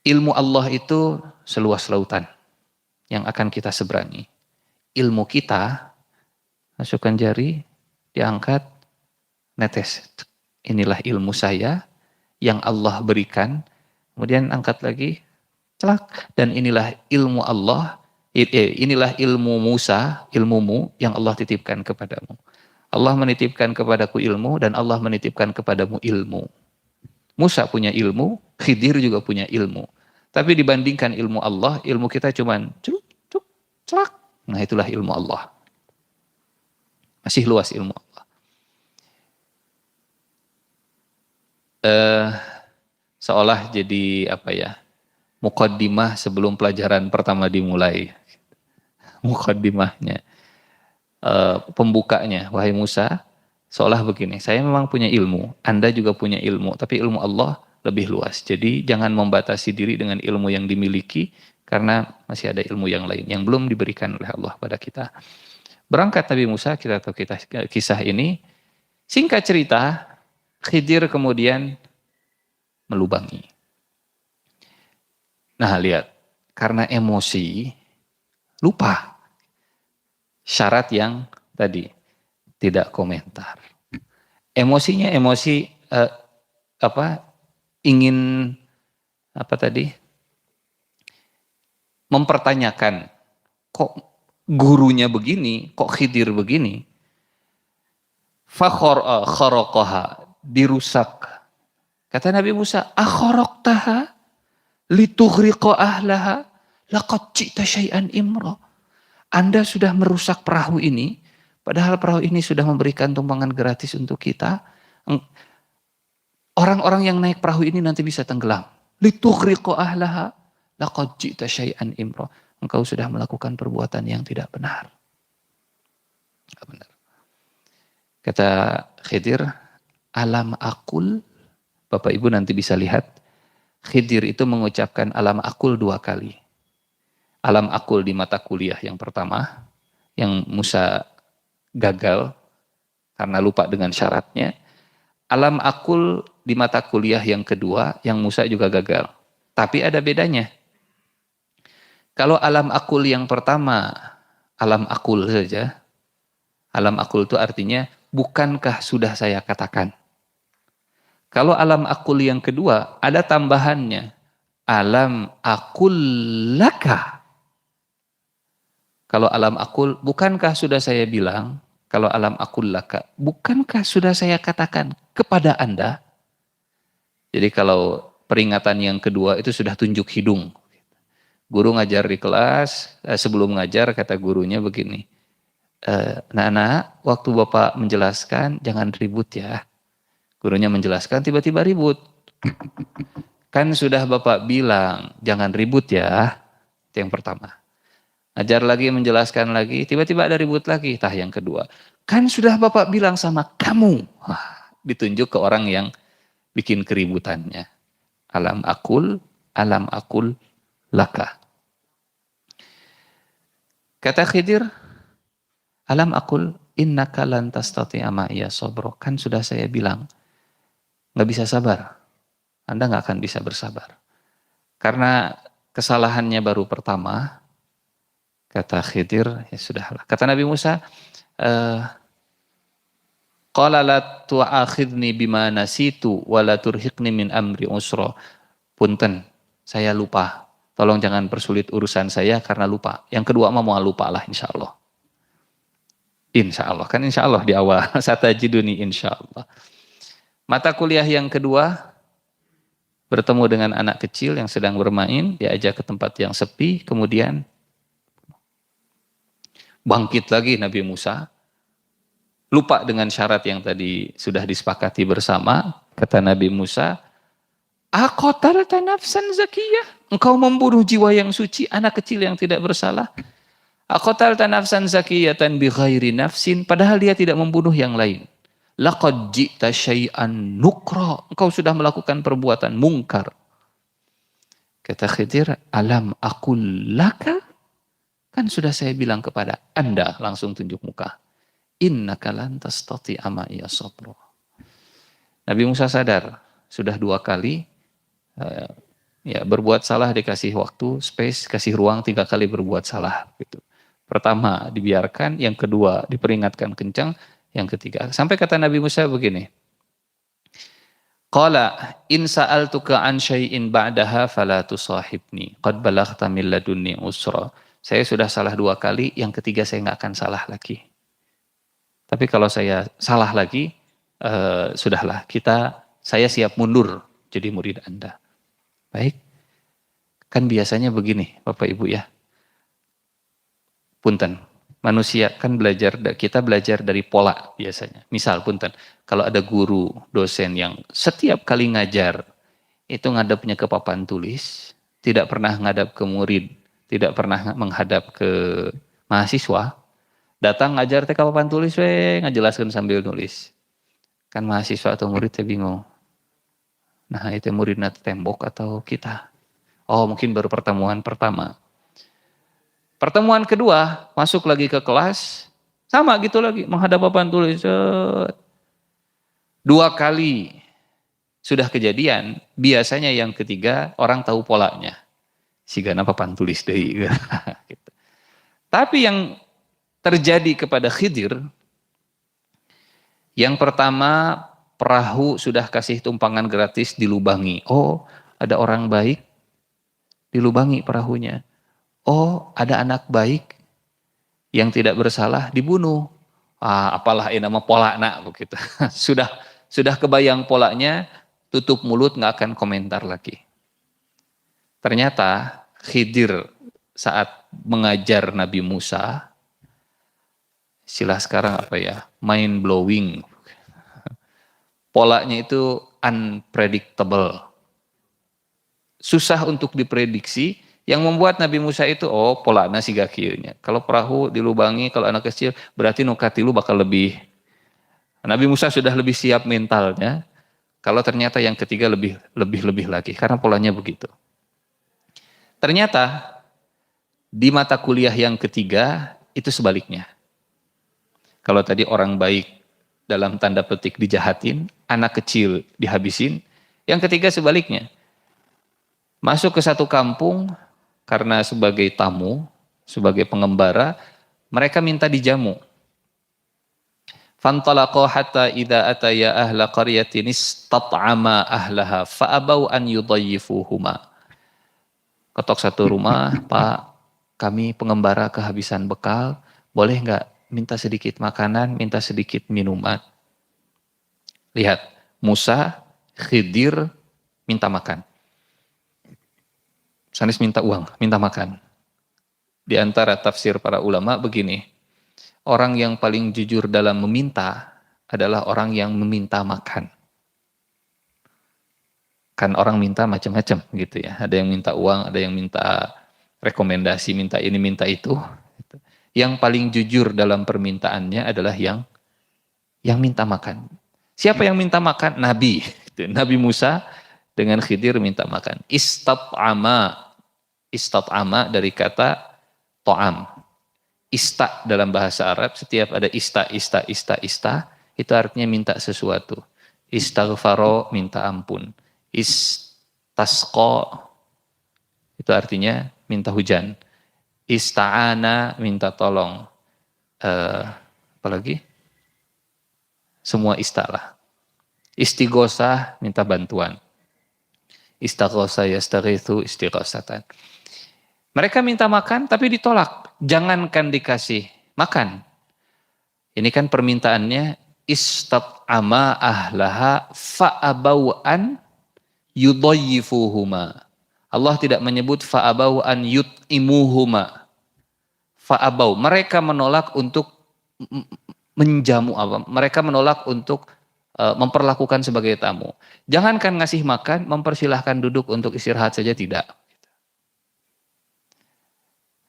ilmu Allah itu seluas lautan yang akan kita seberangi. Ilmu kita, masukkan jari, diangkat, netes. Inilah ilmu saya yang Allah berikan. Kemudian angkat lagi, celak. Dan inilah ilmu Allah, inilah ilmu Musa, ilmumu yang Allah titipkan kepadamu. Allah menitipkan kepadaku ilmu dan Allah menitipkan kepadamu ilmu. Musa punya ilmu, Khidir juga punya ilmu. Tapi dibandingkan ilmu Allah, ilmu kita cuman cuk, cuk, celak. Nah itulah ilmu Allah. Masih luas ilmu Allah. Seolah jadi apa ya, muqaddimah sebelum pelajaran pertama dimulai. Muqaddimahnya. Pembukanya, wahai Musa, seolah begini, saya memang punya ilmu, Anda juga punya ilmu, tapi ilmu Allah lebih luas. Jadi jangan membatasi diri dengan ilmu yang dimiliki, karena masih ada ilmu yang lain yang belum diberikan oleh Allah pada kita. Berangkat Nabi Musa, kita tahu kisah ini, singkat cerita, Khidir kemudian melubangi. Nah lihat, karena emosi, lupa syarat yang tadi, tidak komentar. Emosinya emosi ingin mempertanyakan, kok gurunya begini, kok Khidir begini. Fakhorokoha, dirusak. Kata Nabi Musa, akhoroktaha litughriqa ahlaha laqad ji'ta syai'an imra. Anda sudah merusak perahu ini, padahal perahu ini sudah memberikan tumpangan gratis untuk kita. Orang-orang yang naik perahu ini nanti bisa tenggelam. Litughriqa ahlaha laqad ji'ta syai'an imra. Engkau sudah melakukan perbuatan yang tidak benar. Tidak benar. Kata Khidir, alam akul, Bapak Ibu nanti bisa lihat, Khidir itu mengucapkan alam akul 2 kali. Alam akul di mata kuliah yang pertama, yang Musa gagal karena lupa dengan syaratnya. Alam akul di mata kuliah yang kedua, yang Musa juga gagal. Tapi ada bedanya. Kalau alam akul yang pertama, alam akul saja. Alam akul itu artinya, bukankah sudah saya katakan. Kalau alam akul yang kedua, ada tambahannya. Alam akul laka. Kalau alam akul, bukankah sudah saya bilang, kalau alam akul laka, bukankah sudah saya katakan kepada Anda? Jadi kalau peringatan yang kedua itu sudah tunjuk hidung. Guru ngajar di kelas, sebelum ngajar kata gurunya begini, Nak, waktu Bapak menjelaskan jangan ribut ya. Gurunya menjelaskan tiba-tiba ribut. Kan sudah Bapak bilang jangan ribut ya. Itu yang pertama. Ajar lagi, menjelaskan lagi, tiba-tiba ada ribut lagi. Tah yang kedua, kan sudah Bapak bilang sama kamu. Wah, ditunjuk ke orang yang bikin keributannya. Alam akul laka. Kata Khidir, alam akul innaka lan tastati'a ma'iya sabra. Kan sudah saya bilang, nggak bisa sabar. Anda nggak akan bisa bersabar. Karena kesalahannya baru pertama. Kata Khidir, ya sudahlah. Kata Nabi Musa, qala la tu'akhidni bima nasitu wa la turhiqni min amri usra. Punten, saya lupa. Tolong jangan persulit urusan saya karena lupa. Yang kedua mau lupa lah insya Allah. Insya Allah, kan insya Allah di awal. Satajiduni insya Allah. Mata kuliah yang kedua, bertemu dengan anak kecil yang sedang bermain, diajak ke tempat yang sepi, kemudian bangkit lagi Nabi Musa, lupa dengan syarat yang tadi sudah disepakati bersama. Kata Nabi Musa, aqatalta nafsan zakiyah, engkau membunuh jiwa yang suci, anak kecil yang tidak bersalah. Aqatalta nafsan zakiyatan bi ghairi nafsin, padahal dia tidak membunuh yang lain. Laqad ji'ta syai'an nukra, engkau sudah melakukan perbuatan mungkar. Kata Khidir, alam aqul laka, kan sudah saya bilang kepada Anda, langsung tunjuk muka. Innaka lan tastati'a ma'iya sabra. Nabi Musa sadar, sudah 2 kali ya berbuat salah, dikasih waktu, space, kasih ruang, 3 kali berbuat salah gitu. Pertama dibiarkan, yang kedua diperingatkan kencang, yang ketiga sampai kata Nabi Musa begini. Qala in sa'altuka an syai'in ba'daha fala tusahibni qad balaghta min ladunni usra. Saya sudah salah 2 kali, yang ketiga saya nggak akan salah lagi. Tapi kalau saya salah lagi, sudahlah, saya siap mundur jadi murid Anda. Baik, kan biasanya begini Bapak Ibu ya. Punten, manusia kan kita belajar dari pola biasanya. Misal punten, kalau ada guru, dosen yang setiap kali ngajar, itu ngadepnya ke papan tulis, tidak pernah ngadap ke murid, tidak pernah menghadap ke mahasiswa, datang ngajar ke papan tulis, ngajelaskan sambil nulis. Kan mahasiswa atau murid bingung. Nah itu muridnya tembok atau kita? Oh mungkin baru pertemuan pertama. Pertemuan kedua, masuk lagi ke kelas, sama gitu lagi, menghadap papan tulis. 2 kali sudah kejadian, biasanya yang ketiga orang tahu polanya. Sigana papan tulis deh. Gitu. Tapi yang terjadi kepada Khidir, yang pertama perahu sudah kasih tumpangan gratis dilubangi. Oh, ada orang baik, dilubangi perahunya. Oh, ada anak baik yang tidak bersalah dibunuh. Apalah ini nama pola nak begitu. sudah kebayang polanya, tutup mulut nggak akan komentar lagi. Ternyata Khidir saat mengajar Nabi Musa, istilah sekarang apa ya? Mind blowing. Polanya itu unpredictable. Susah untuk diprediksi. Yang membuat Nabi Musa itu, pola nasi gakinya. Kalau perahu dilubangi, kalau anak kecil, berarti nukatilu bakal lebih. Nabi Musa sudah lebih siap mentalnya. Kalau ternyata yang ketiga lebih lagi, karena polanya begitu. Ternyata di mata kuliah yang ketiga itu sebaliknya. Kalau tadi orang baik dalam tanda petik dijahatin, anak kecil dihabisin, yang ketiga sebaliknya. Masuk ke satu kampung, karena sebagai tamu, sebagai pengembara, mereka minta dijamu. Fantalaqā hattā idza ataya ahla qaryatin istat'ama ahlaha fa'abau an yudayyifuhuma. Ketok satu rumah, Pak, kami pengembara kehabisan bekal, boleh nggak minta sedikit makanan, minta sedikit minuman? Lihat, Musa, Khidir minta makan. Sanis minta uang, minta makan. Di antara tafsir para ulama begini, orang yang paling jujur dalam meminta adalah orang yang meminta makan. Kan orang minta macam-macam gitu ya. Ada yang minta uang, ada yang minta rekomendasi, minta ini, minta itu. Yang paling jujur dalam permintaannya adalah yang minta makan. Siapa yang minta makan? Nabi. Nabi Musa dengan Khidir minta makan. Istat'ama dari kata to'am. Ista dalam bahasa Arab, setiap ada ista, itu artinya minta sesuatu. Istaghfaro, minta ampun. Istasqo, itu artinya minta hujan. Ista'ana, minta tolong. Apalagi? Semua istalah. Istighosah, minta bantuan. Istaghosah yastaghithu istighosatan. Mereka minta makan tapi ditolak. Jangankan dikasih makan. Ini kan permintaannya istat'ama ahlaha fa'abau'an yudayyifuhuma. Allah tidak menyebut fa'abau an yut'imuhuma. Fa'abau, mereka menolak untuk menjamu apa? Mereka menolak untuk memperlakukan sebagai tamu. Jangankan ngasih makan, mempersilahkan duduk untuk istirahat saja tidak.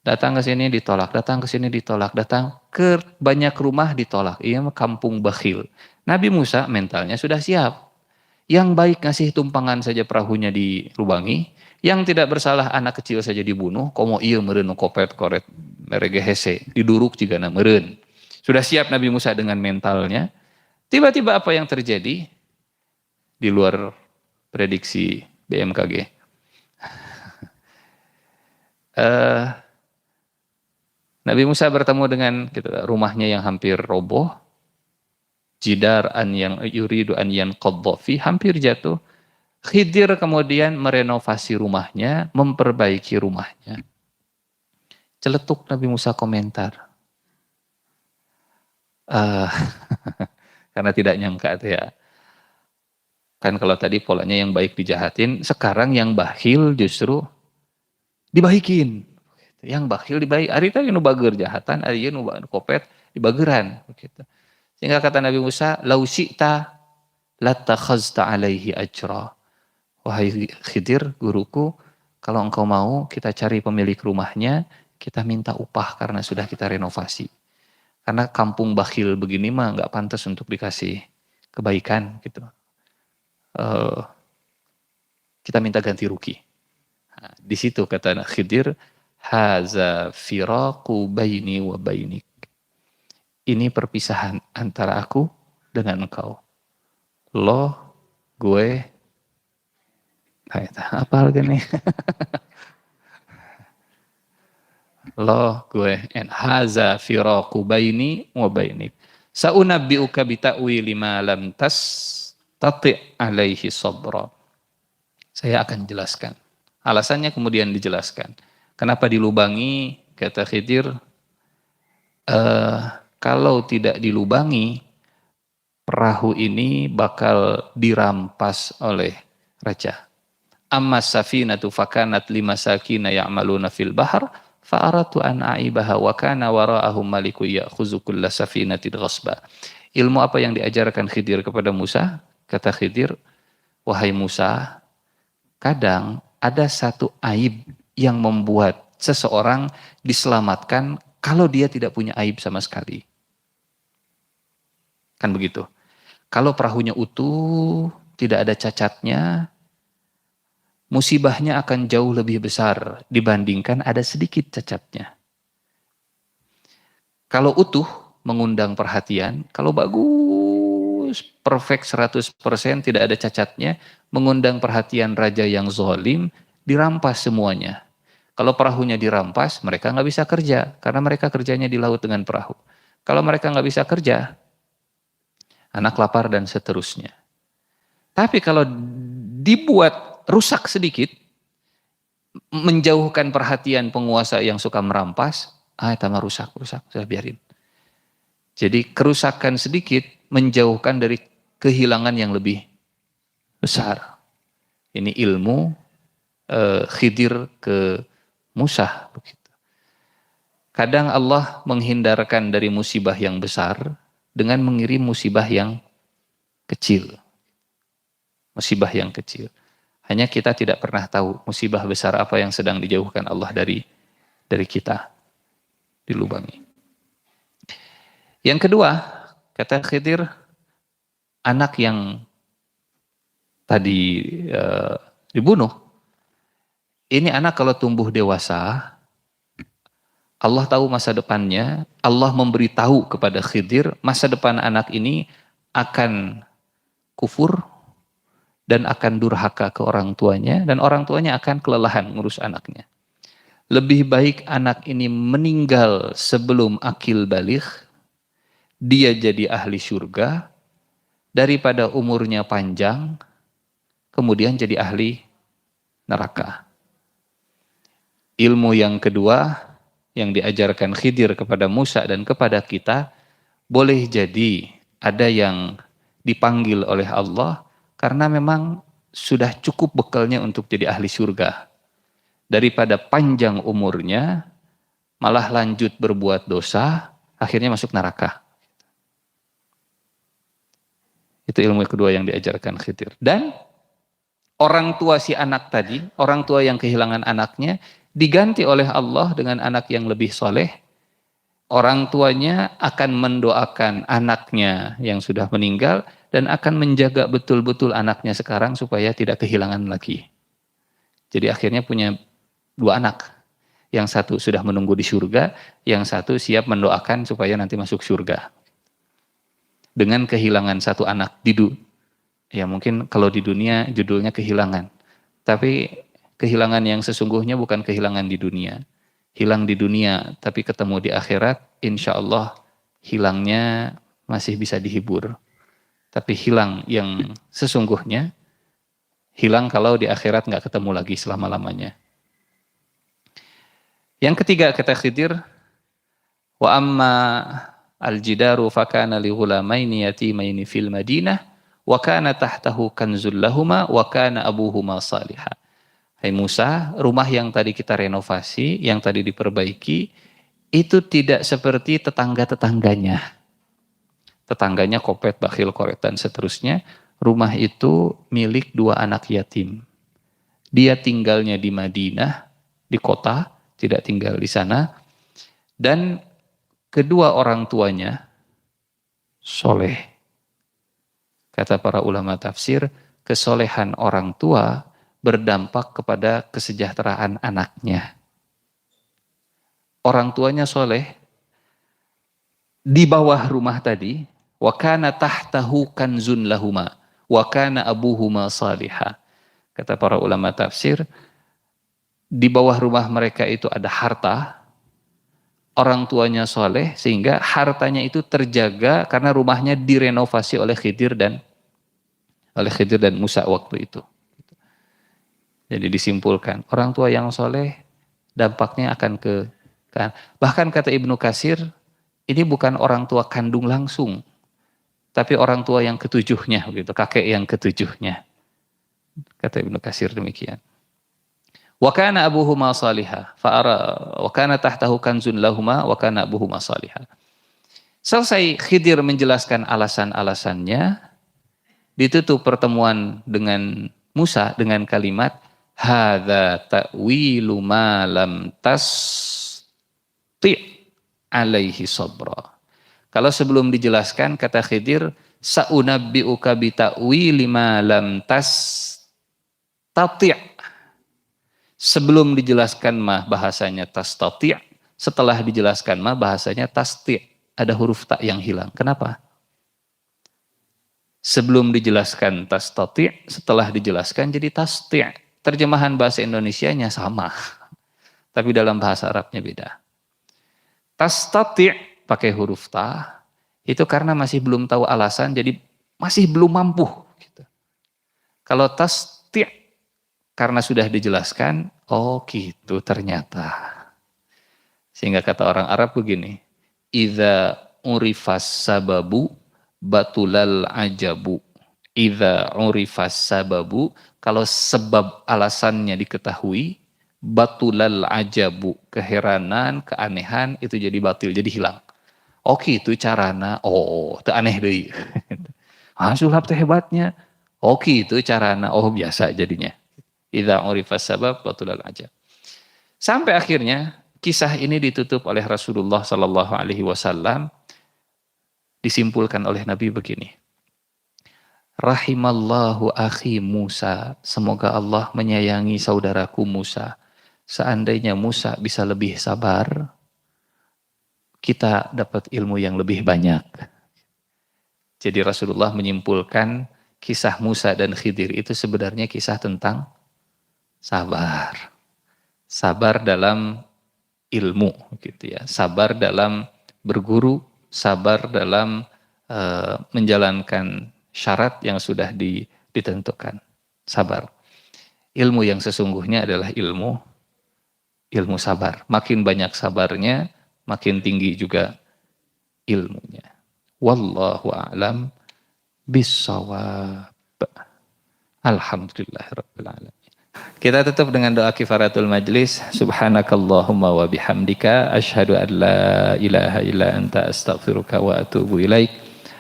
Datang ke sini ditolak, datang ke sini ditolak, datang ke banyak rumah ditolak. Iya kampung bakhil. Nabi Musa mentalnya sudah siap. Yang baik ngasih tumpangan saja perahunya dilubangi, yang tidak bersalah anak kecil saja dibunuh, komo iya meureun kopet koret merege hese, diduruk cigana meureun. Sudah siap Nabi Musa dengan mentalnya. Tiba-tiba apa yang terjadi di luar prediksi BMKG? Nabi Musa bertemu dengan gitu, rumahnya yang hampir roboh, jidar an yang yuridu an yanqadha fi, hampir jatuh. Khidir kemudian merenovasi rumahnya, memperbaiki rumahnya. Celetuk Nabi Musa komentar. Karena tidak nyangka ya. Kan kalau tadi polanya yang baik dijahatin, sekarang yang bakhil justru dibaikin. Yang bakhil dibaik. Ari teh nu bager jahatan, ari nu kopet dibageran begitu. Sehingga kata Nabi Musa, "Lau syi'ta latakhazta alaihi ajra." Wahai Khidir, guruku, kalau engkau mau kita cari pemilik rumahnya, kita minta upah karena sudah kita renovasi. Karena kampung bakhil begini mah nggak pantas untuk dikasih kebaikan gitu. Kita minta ganti rugi. Nah, di situ kata Khidir, haza firaqu baini wa bainik. Ini perpisahan antara aku dengan engkau. Lo, gue, apa harga nih? Lo, gue, and haza firaqu baini wa bainik. Sa'unabbi'uka bita'wili ma lam tastati' alaihi sabra. Saya akan jelaskan. Alasannya kemudian dijelaskan. Kenapa dilubangi? Kata Khidir, kalau tidak dilubangi, perahu ini bakal dirampas oleh raja. Amma safinatu fakanat limasakina ya'maluna fil bahr fa'aratu an a'ibaha wa kana wara'ahum maliku ya'khuzu kulla safinatin ghasba. Ilmu apa yang diajarkan Khidir kepada Musa? Kata Khidir, wahai Musa, kadang ada satu aib yang membuat seseorang diselamatkan kalau dia tidak punya aib sama sekali. Kan begitu. Kalau perahunya utuh, tidak ada cacatnya, musibahnya akan jauh lebih besar dibandingkan ada sedikit cacatnya. Kalau utuh, mengundang perhatian. Kalau bagus, perfect 100%, tidak ada cacatnya, mengundang perhatian raja yang zalim, dirampas semuanya. Kalau perahunya dirampas, mereka nggak bisa kerja, karena mereka kerjanya di laut dengan perahu. Kalau mereka nggak bisa kerja, anak lapar dan seterusnya. Tapi kalau dibuat rusak sedikit, menjauhkan perhatian penguasa yang suka merampas, tambah rusak, saya biarin. Jadi kerusakan sedikit menjauhkan dari kehilangan yang lebih besar. Ini ilmu Khidir ke Musa. Begitu. Kadang Allah menghindarkan dari musibah yang besar dengan mengirim musibah yang kecil. Musibah yang kecil. Hanya kita tidak pernah tahu musibah besar apa yang sedang dijauhkan Allah dari kita. Dilubangi. Yang kedua, kata Khidir, anak yang tadi dibunuh, ini anak kalau tumbuh dewasa, Allah tahu masa depannya, Allah memberitahu kepada Khidir, masa depan anak ini akan kufur dan akan durhaka ke orang tuanya, dan orang tuanya akan kelelahan ngurus anaknya. Lebih baik anak ini meninggal sebelum akil baligh, dia jadi ahli surga, daripada umurnya panjang, kemudian jadi ahli neraka. Ilmu yang kedua yang diajarkan Khidir kepada Musa dan kepada kita, boleh jadi ada yang dipanggil oleh Allah karena memang sudah cukup bekalnya untuk jadi ahli surga. Daripada panjang umurnya, malah lanjut berbuat dosa, akhirnya masuk neraka. Itu ilmu kedua yang diajarkan Khidir. Dan orang tua si anak tadi, orang tua yang kehilangan anaknya, diganti oleh Allah dengan anak yang lebih soleh. Orang tuanya akan mendoakan anaknya yang sudah meninggal dan akan menjaga betul-betul anaknya sekarang supaya tidak kehilangan lagi. Jadi akhirnya punya dua anak. Yang satu sudah menunggu di surga, yang satu siap mendoakan supaya nanti masuk surga. Dengan kehilangan satu anak ya mungkin kalau di dunia judulnya kehilangan. Tapi kehilangan yang sesungguhnya bukan kehilangan di dunia. Hilang di dunia, tapi ketemu di akhirat, insya Allah hilangnya masih bisa dihibur. Tapi hilang yang sesungguhnya, hilang kalau di akhirat nggak ketemu lagi selama-lamanya. Yang ketiga kata Khidir, wa amma al-jidaru fakana li ghulamaini yatimaini fil Madinah wa kana tahtahu kanzul lahuma wa kana abuhuma salihah. Hai Musa, rumah yang tadi kita renovasi, yang tadi diperbaiki, itu tidak seperti tetangga-tetangganya. Tetangganya kopet, bakhil, koret, dan seterusnya. Rumah itu milik dua anak yatim. Dia tinggalnya di Madinah, di kota, tidak tinggal di sana. Dan kedua orang tuanya soleh. Kata para ulama tafsir, kesolehan orang tua berdampak kepada kesejahteraan anaknya. Orang tuanya soleh, di bawah rumah tadi, wa kana tahtahu kanzun lahuma, wa kana abuhuma salihah. Kata para ulama tafsir, di bawah rumah mereka itu ada harta, orang tuanya soleh, sehingga hartanya itu terjaga karena rumahnya direnovasi oleh Khidir dan Musa waktu itu. Jadi disimpulkan, orang tua yang soleh dampaknya akan bahkan kata Ibnu Katsir, ini bukan orang tua kandung langsung, tapi orang tua yang ketujuhnya, gitu, kakek yang ketujuhnya. Kata Ibnu Katsir demikian. Wa kana abuhuma salihah, wa kana tahtahu kanzun lahuma wa kana abuhuma salihah. Selesai Khidir menjelaskan alasan-alasannya, ditutup pertemuan dengan Musa dengan kalimat hadza ta'wilu ma lam tasti' alaihi sabra. Kalau sebelum dijelaskan kata Khidir, saunabbi'uka bi ta'wili ma lam tasti'. Sebelum dijelaskan mah bahasanya tastati', setelah dijelaskan mah bahasanya tasti'. Ada huruf ta yang hilang. Kenapa? Sebelum dijelaskan tastati', setelah dijelaskan jadi tasti'. Terjemahan bahasa Indonesianya sama, tapi dalam bahasa Arabnya beda. Tastati' pakai huruf ta, itu karena masih belum tahu alasan, jadi masih belum mampu. Gitu. Kalau tasti' karena sudah dijelaskan, oh gitu ternyata. Sehingga kata orang Arab begini, idza urifas sababu batulal ajabu. Idza urifas sababu, kalau sebab alasannya diketahui, batulal ajabu, keheranan, keanehan itu jadi batil, jadi hilang. Oke, itu carana, oh, itu aneh deh. Sulap teh hebatnya. Oke, itu carana, oh biasa jadinya. Idza urifas sabab batulal ajab. Sampai akhirnya kisah ini ditutup oleh Rasulullah sallallahu alaihi wasallam, disimpulkan oleh Nabi begini. Rahimallahu akhi Musa, semoga Allah menyayangi saudaraku Musa. Seandainya Musa bisa lebih sabar, kita dapat ilmu yang lebih banyak. Jadi Rasulullah menyimpulkan kisah Musa dan Khidir itu sebenarnya kisah tentang sabar. Sabar dalam ilmu gitu ya. Sabar dalam berguru, sabar dalam menjalankan syarat yang sudah ditentukan. Sabar. Ilmu yang sesungguhnya adalah ilmu sabar. Makin banyak sabarnya, makin tinggi juga ilmunya. Wallahu a'lam bissawab. Alhamdulillahirabbil alamin. Kita tutup dengan doa kifaratul majlis. Subhanakallahumma wa bihamdika asyhadu an la ilaha illa anta astaghfiruka wa atubu ilaik.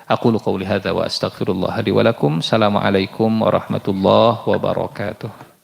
Aqulu qawli hadza wa astaghfirullah li wa lakum. Assalamualaikum warahmatullahi wabarakatuh.